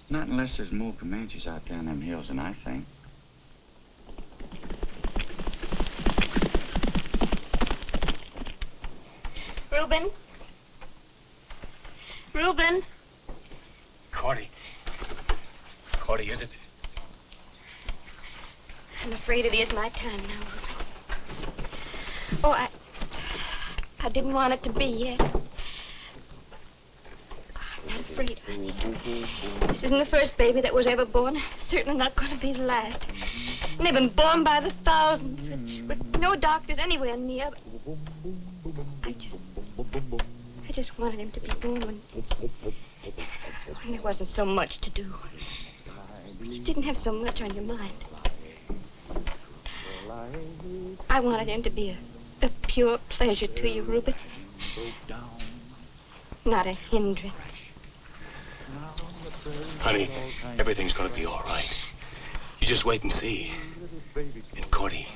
Not unless there's more Comanches out there in them hills than I think. Reuben? Reuben? Cordy. Cordy, is it? I'm afraid it is my time now, Reuben. Oh, I didn't want it to be yet. I'm not afraid, honey. This isn't the first baby that was ever born. Certainly not going to be the last. And they've been born by the thousands with no doctors anywhere near. I just wanted him to be born when there wasn't so much to do. You didn't have so much on your mind. I wanted him to be a pure pleasure to you, Reuben. Not a hindrance. Honey, everything's gonna be all right. You just wait and see. And Cordy,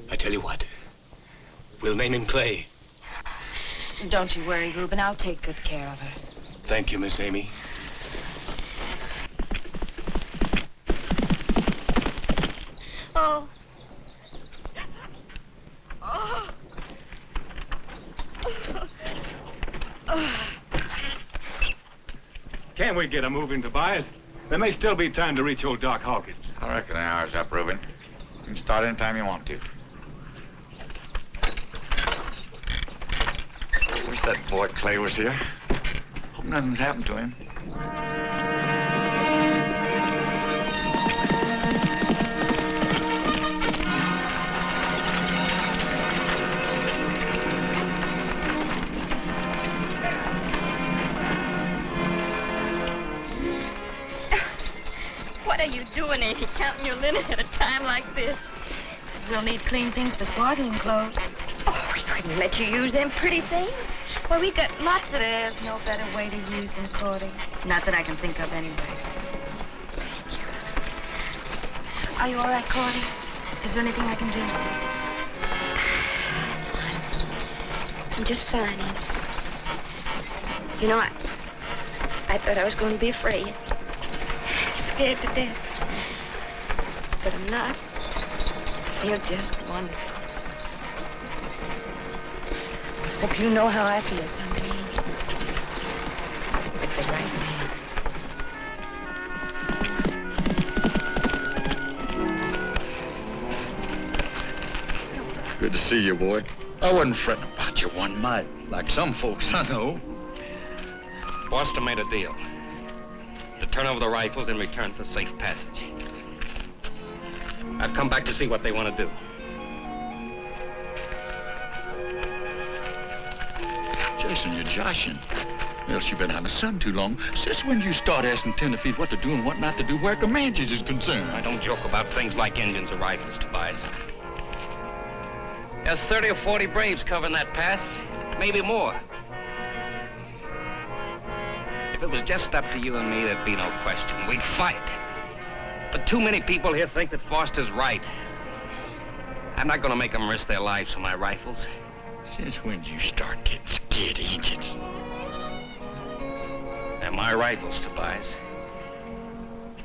I tell you what, we'll name him Clay. Don't you worry, Reuben. I'll take good care of her. Thank you, Miss Amy. Oh. Can't we get a moving, Tobias? There may still be time to reach old Doc Hawkins. I reckon the hour's up, Reuben. You can start anytime you want to. Wish that boy Clay was here. Hope nothing's happened to him. What are you doing, Amy, counting your linen at a time like this? We'll need clean things for swaddling clothes. Oh, we couldn't let you use them pretty things. Well, we got lots of... There's no better way to use them, Cordy. Not that I can think of anyway. Thank you. Are you all right, Cordy? Is there anything I can do? I'm just fine, Amy. You know, I thought I was going to be afraid. Scared to death. But I'm not. I feel just wonderful. Hope you know how I feel someday, Amy. With the right man. Good to see you, boy. I wasn't fretting about you one mite, like some folks I know. Foster made a deal. To turn over the rifles in return for safe passage. I've come back to see what they want to do. Jason, you're joshing. Else you've been out of the sun too long. Since when you start asking tenderfeet what to do and what not to do where Comanches is concerned? I don't joke about things like engines or rifles, Tobias. There's 30 or 40 braves covering that pass, maybe more. If it was just up to you and me, there'd be no question. We'd fight. But too many people here think that Foster's right. I'm not going to make them risk their lives for my rifles. Since when you start getting scared of engines? They're my rifles, Tobias.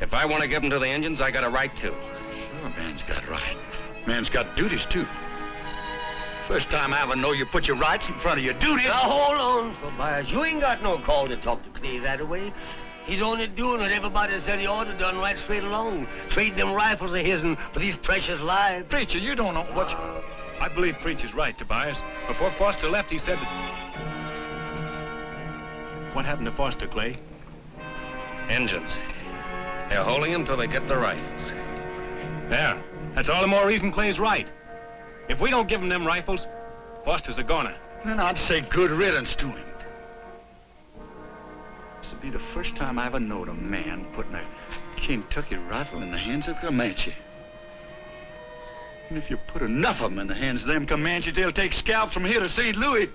If I want to give them to the Indians, I got a right to. Sure, man's got right. Man's got duties, too. First time I ever know you put your rights in front of your duties. Now, hold on, Tobias. You ain't got no call to talk to Clay that way. He's only doing what everybody said he ought to done right straight along. Trade them rifles of his'n for these precious lives. Preacher, you don't know what you... I believe Preacher's right, Tobias. Before Foster left, he said that... What happened to Foster, Clay? Engines. They're holding him till they get the rifles. There. That's all the more reason Clay's right. If we don't give him them rifles, Foster's a goner. Then I'd say good riddance to him. This'll be the first time I ever knowed a man putting a Kentucky rifle in the hands of a Comanche. And if you put enough of them in the hands of them Comanches, they'll take scalps from here to St. Louis.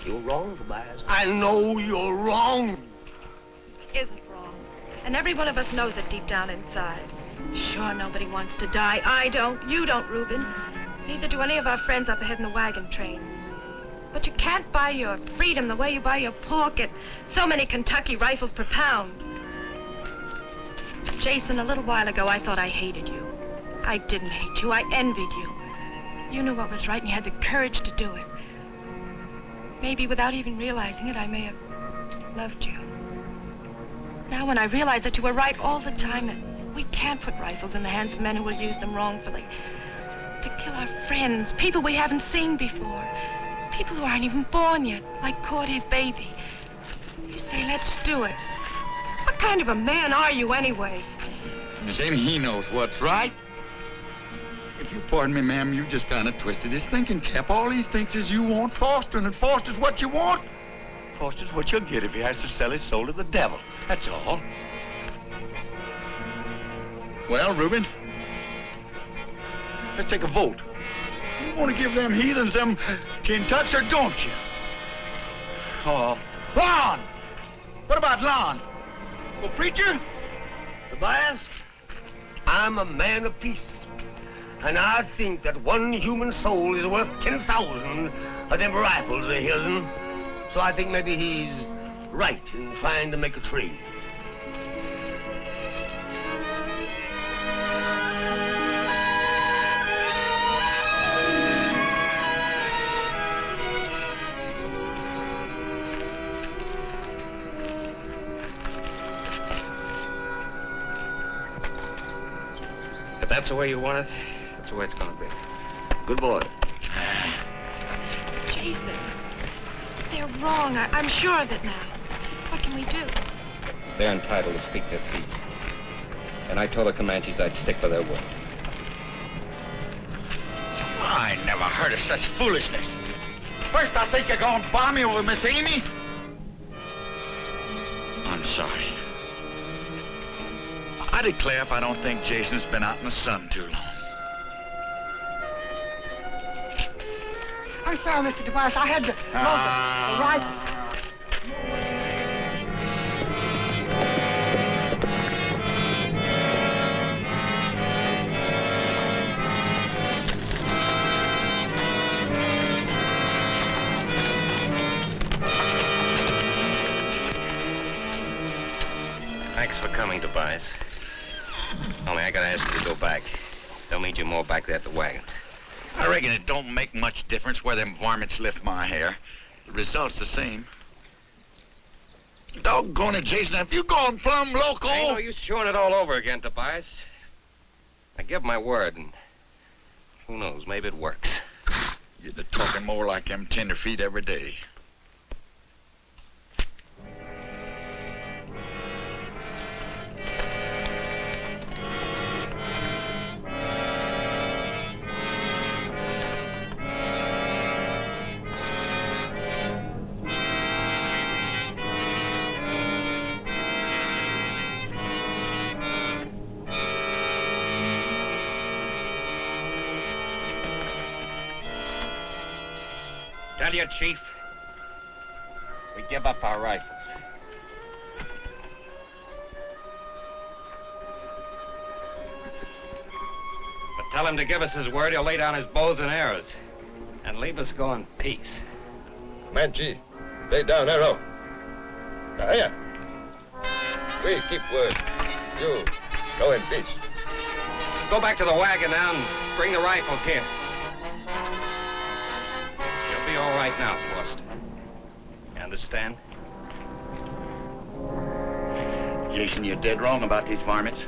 You're wrong, Tobias. I know you're wrong. Isn't wrong. And every one of us knows it deep down inside. Sure, nobody wants to die. I don't. You don't, Reuben. Neither do any of our friends up ahead in the wagon train. But you can't buy your freedom the way you buy your pork at so many Kentucky rifles per pound. Jason, a little while ago, I thought I hated you. I didn't hate you. I envied you. You knew what was right, and you had the courage to do it. Maybe without even realizing it, I may have loved you. Now, when I realize that you were right all the time, and we can't put rifles in the hands of men who will use them wrongfully. To kill our friends, people we haven't seen before. People who aren't even born yet, like Cordy's baby. You say, let's do it. What kind of a man are you, anyway? Miss Amy, he knows what's right. If you pardon me, ma'am, you just kind of twisted his thinking cap. All he thinks is you want Foster, and Foster's what you want. Foster's what you'll get if he has to sell his soul to the devil. That's all. Well, Reuben, let's take a vote. You want to give them heathens them Kentucks, or don't you? Oh, Lon! What about Lon? Well, preacher? Tobias, I'm a man of peace. And I think that one human soul is worth 10,000 of them rifles of his'n. So I think maybe he's right in trying to make a trade. If that's the way you want it, that's the way it's gonna be. Good boy. Jason, they're wrong. I'm sure of it now. What can we do? They're entitled to speak their piece. And I told the Comanches I'd stick for their word. I never heard of such foolishness. First, I think you're going to bomb me with Miss Amy. I'm sorry. I declare if I don't think Jason's been out in the sun too long. I'm sorry, Mr. Tobias. I had to load the rifle. Thanks for coming, Tobias. Only I gotta ask you to go back. They'll need you more back there at the wagon. I reckon it don't make much difference where them varmints lift my hair. The result's the same. Doggone it, Jason, have you gone plumb loco? Ain't no use showing it all over again, Tobias. I give my word, and who knows, maybe it works. You're talking more like them tenderfeet every day. Tell you, Chief, we give up our rifles. But tell him to give us his word he'll lay down his bows and arrows and leave us go in peace. Comanche, lay down arrow. Now, here. We keep word. You go in peace. Go back to the wagon now and bring the rifles here. You'll be all right now, Foster. You understand? Jason, you're dead wrong about these varmints.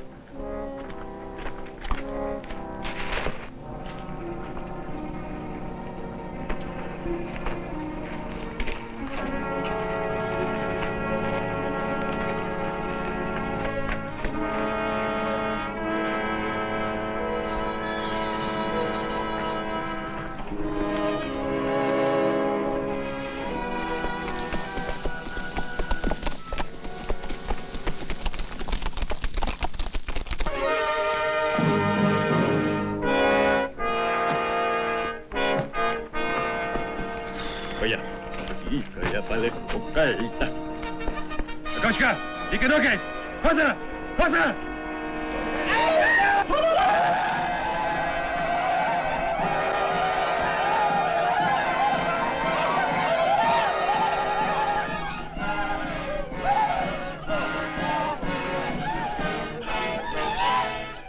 Kośka, ikę nogę! Chodzę! Chodzę!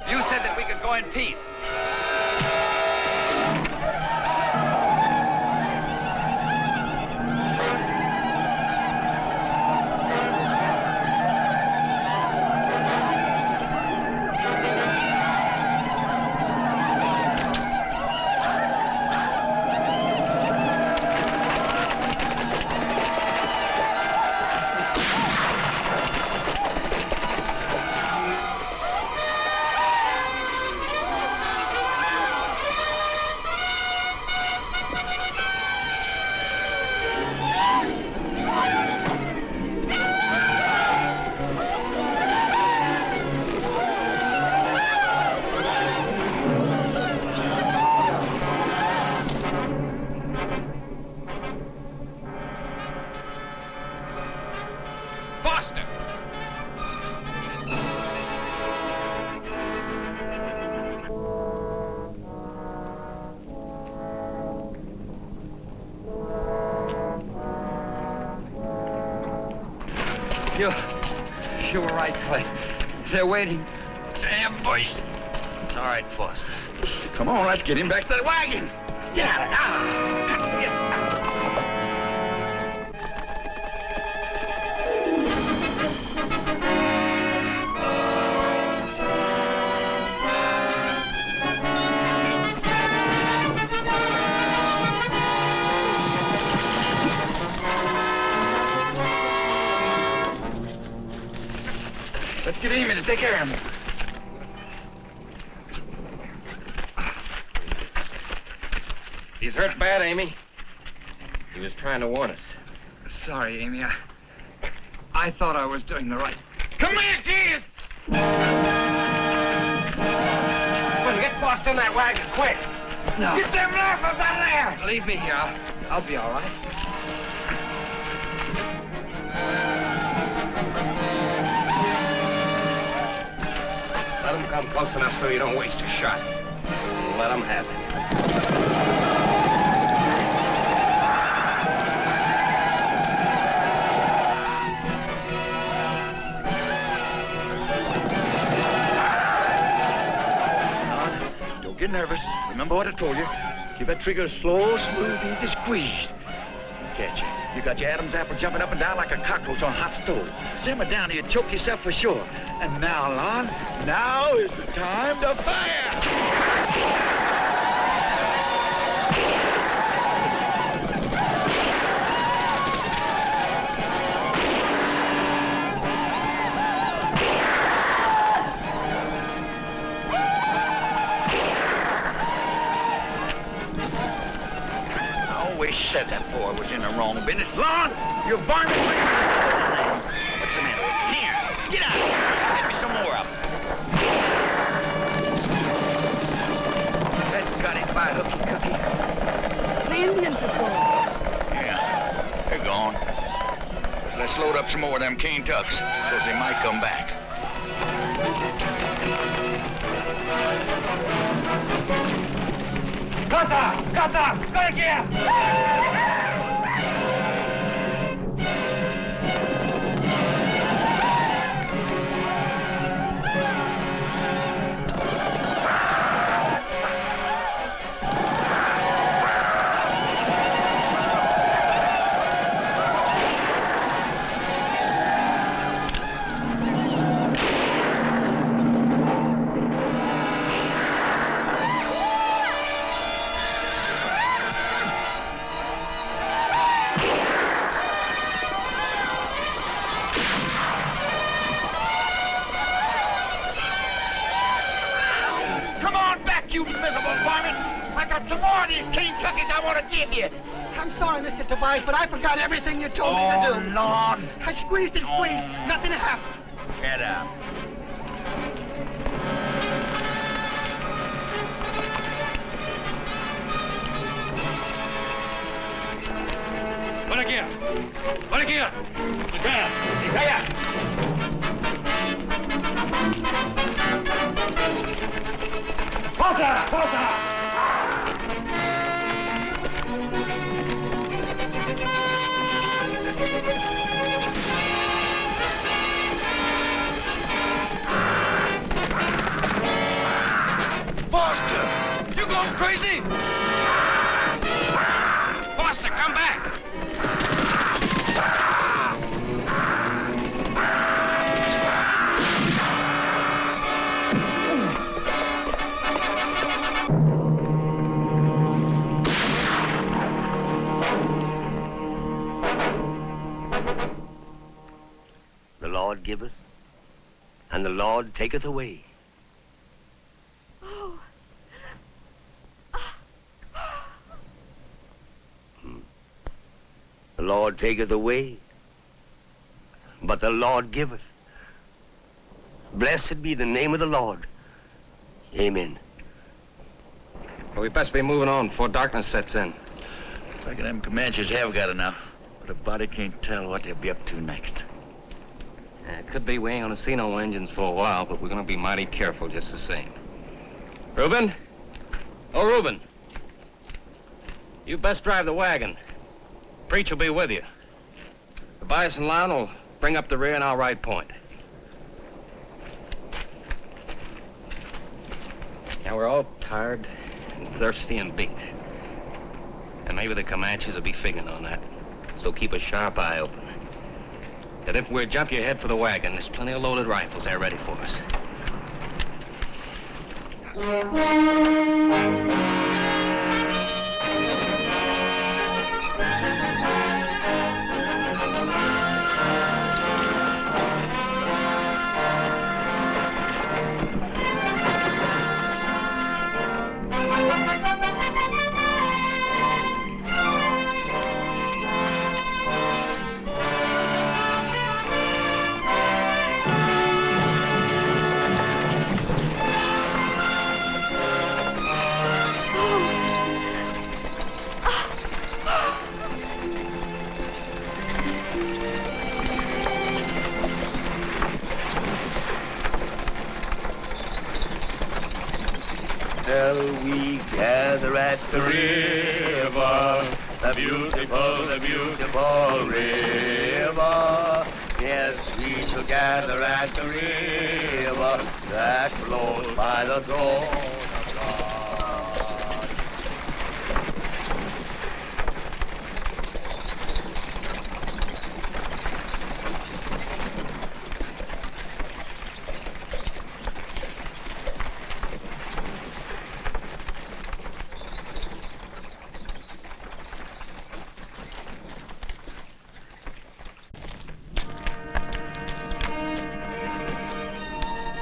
You said that we could go in peace. You were right, Clay. They're waiting. It's an ambush. It's all right, Foster. Come on, let's get him back to the wagon. Get out of now. Let's get Amy to take care of him. He's hurt bad, Amy. He was trying to warn us. Sorry, Amy. I thought I was doing the right. Come here, Jesus! Well, get Foster in that wagon, quick! No. Get them rifles out of there! Leave me here. I'll be all right. Let them come close enough so you don't waste a shot. Let them have it. Don't get nervous. Remember what I told you. Keep that trigger slow, smooth, easy squeeze. Catch you. You got your Adam's apple jumping up and down like a cockroach on a hot stove. Simmer down or you choke yourself for sure. And now, Lon, now is the time to fire! I always said that boy was in the wrong business. Lon, you're varmint. What's the matter with you? Here, get out of here. Get me some more of them. That got it by hooky cookie. The Indians are gone. Yeah, they're gone. Let's load up some more of them cane tucks, because they might come back. Kata! Go here! got some more of these Kentuckys I want to give you. I'm sorry, Mr. Tobias, but I forgot everything you told me to do. Oh, Lord. I squeezed and squeezed. Nothing happened. Get up. Para aquí. Para aquí. Acá. Allá. ¡Cosa! ¡Cosa! Foster! You going crazy? Foster, come back! The Lord giveth, and the Lord taketh away. Oh. The Lord taketh away, but the Lord giveth. Blessed be the name of the Lord. Amen. Well, we best be moving on before darkness sets in. I reckon them Comanches have got enough, but a body can't tell what they'll be up to next. It could be we ain't gonna see no engines for a while, but we're gonna be mighty careful just the same. Reuben? Oh, Reuben. You best drive the wagon. Preach will be with you. Tobias and Lon will bring up the rear and I'll ride point. Now we're all tired and thirsty and beat. And maybe the Comanches will be figuring on that. So keep a sharp eye open. That if we jump you head for the wagon, there's plenty of loaded rifles there ready for us. Shall we gather at the river, the beautiful river? Yes, we shall gather at the river that flows by the throne of God.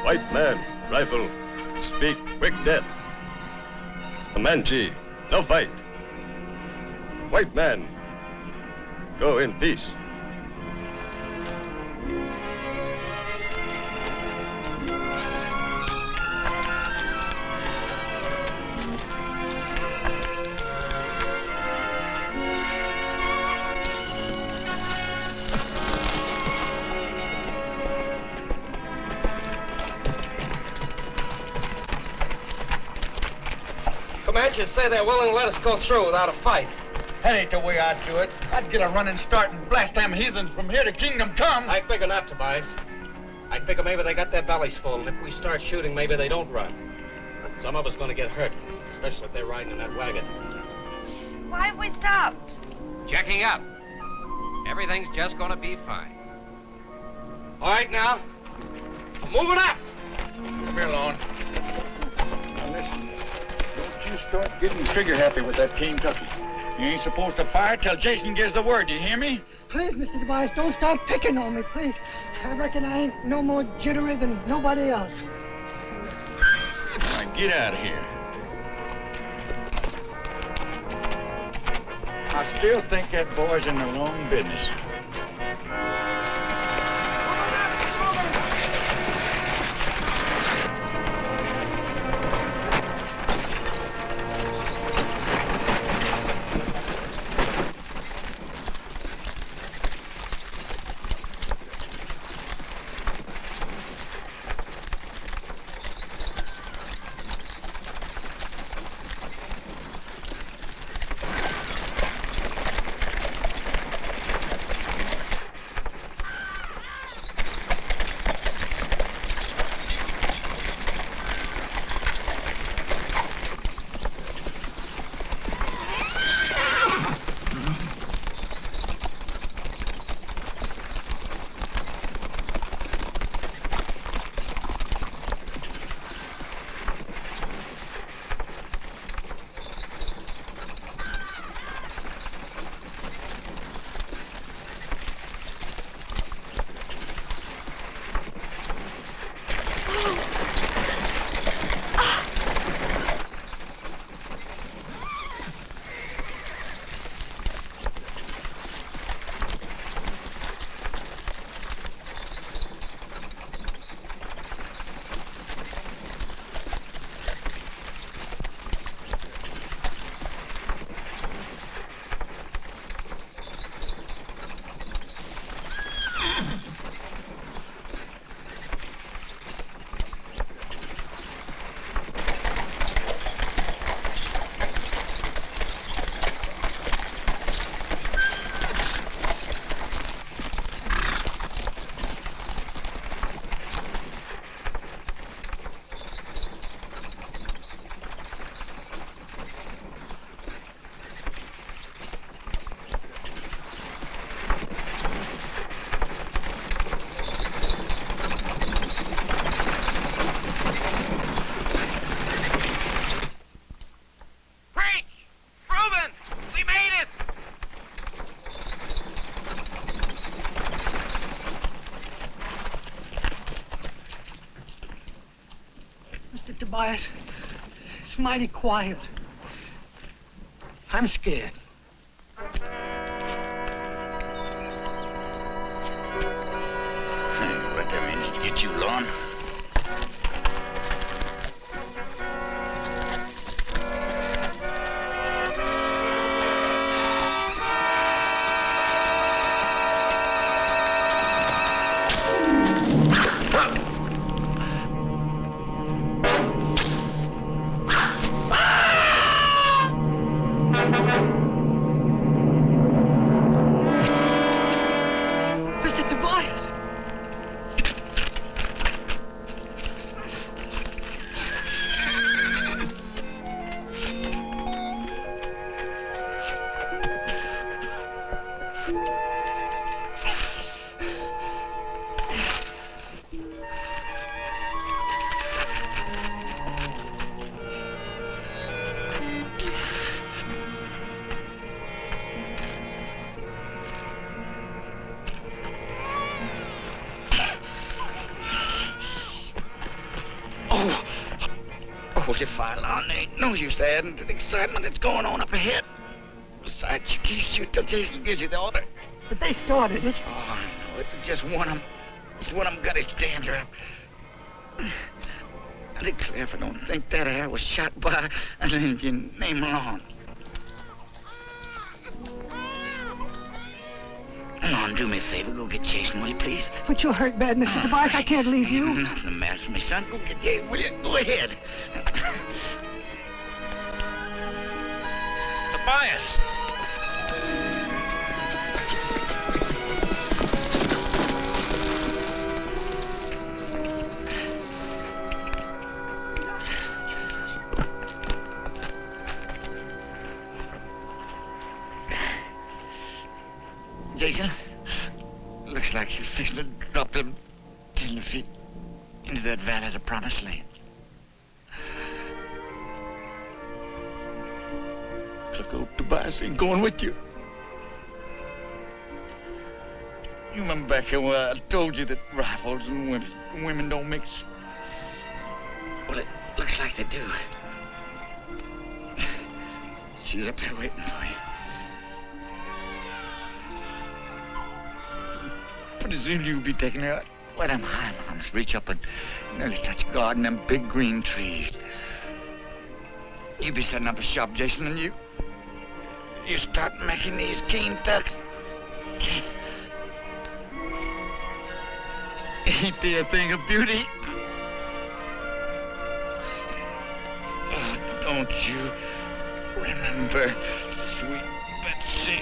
White man, rifle, speak quick death. Comanche, no fight. White man, go in peace. Comanches say they're willing to let us go through without a fight. That ain't the way I'd do it. I'd get a running start and blast them heathens from here to kingdom come. I figure not, Tobias. I figure maybe they got their bellies full, and if we start shooting, maybe they don't run. Some of us gonna get hurt, especially if they're riding in that wagon. Why have we stopped? Checking up. Everything's just gonna be fine. All right, now. Move it up! Come here, Lon. Now listen, don't you start getting trigger happy with that Kentucky. You ain't supposed to fire till Jason gives the word, you hear me? Please, Mr. Tobias, don't start picking on me, please. I reckon I ain't no more jittery than nobody else. Now get out of here. I still think that boy's in the wrong business. Tobias, it's mighty quiet. I'm scared. What them Indians get you, Lon? If I alone, there ain't no use adding to the excitement that's going on up ahead. Besides, you can't shoot till Jason gives you the order. But they started it. Oh, I know. It's just one of them. It's one of them got his danger up. I declare if I don't think that air was shot by an Indian named Lon. Lon, do me a favor. Go get Jason, will you, please? But you're hurt bad, Mr. Tobias. I can't leave you. Nothing the matter with me, son. Go get Jason, will you? Go ahead. Tobias! Jason, looks like you're fixing to drop them 10 feet into that valley of the promised land. Look, old Tobias ain't going with you. You remember back here where I told you that rifles and women don't mix? Well, it looks like they do. She's up there waiting for you. Pretty soon you'll be taking her out where them high mountains reach up and nearly touch God and them big green trees. You be setting up a shop, Jason, and you start making these keen tucks. Ain't they a thing of beauty? Oh, don't you remember, sweet Betsy?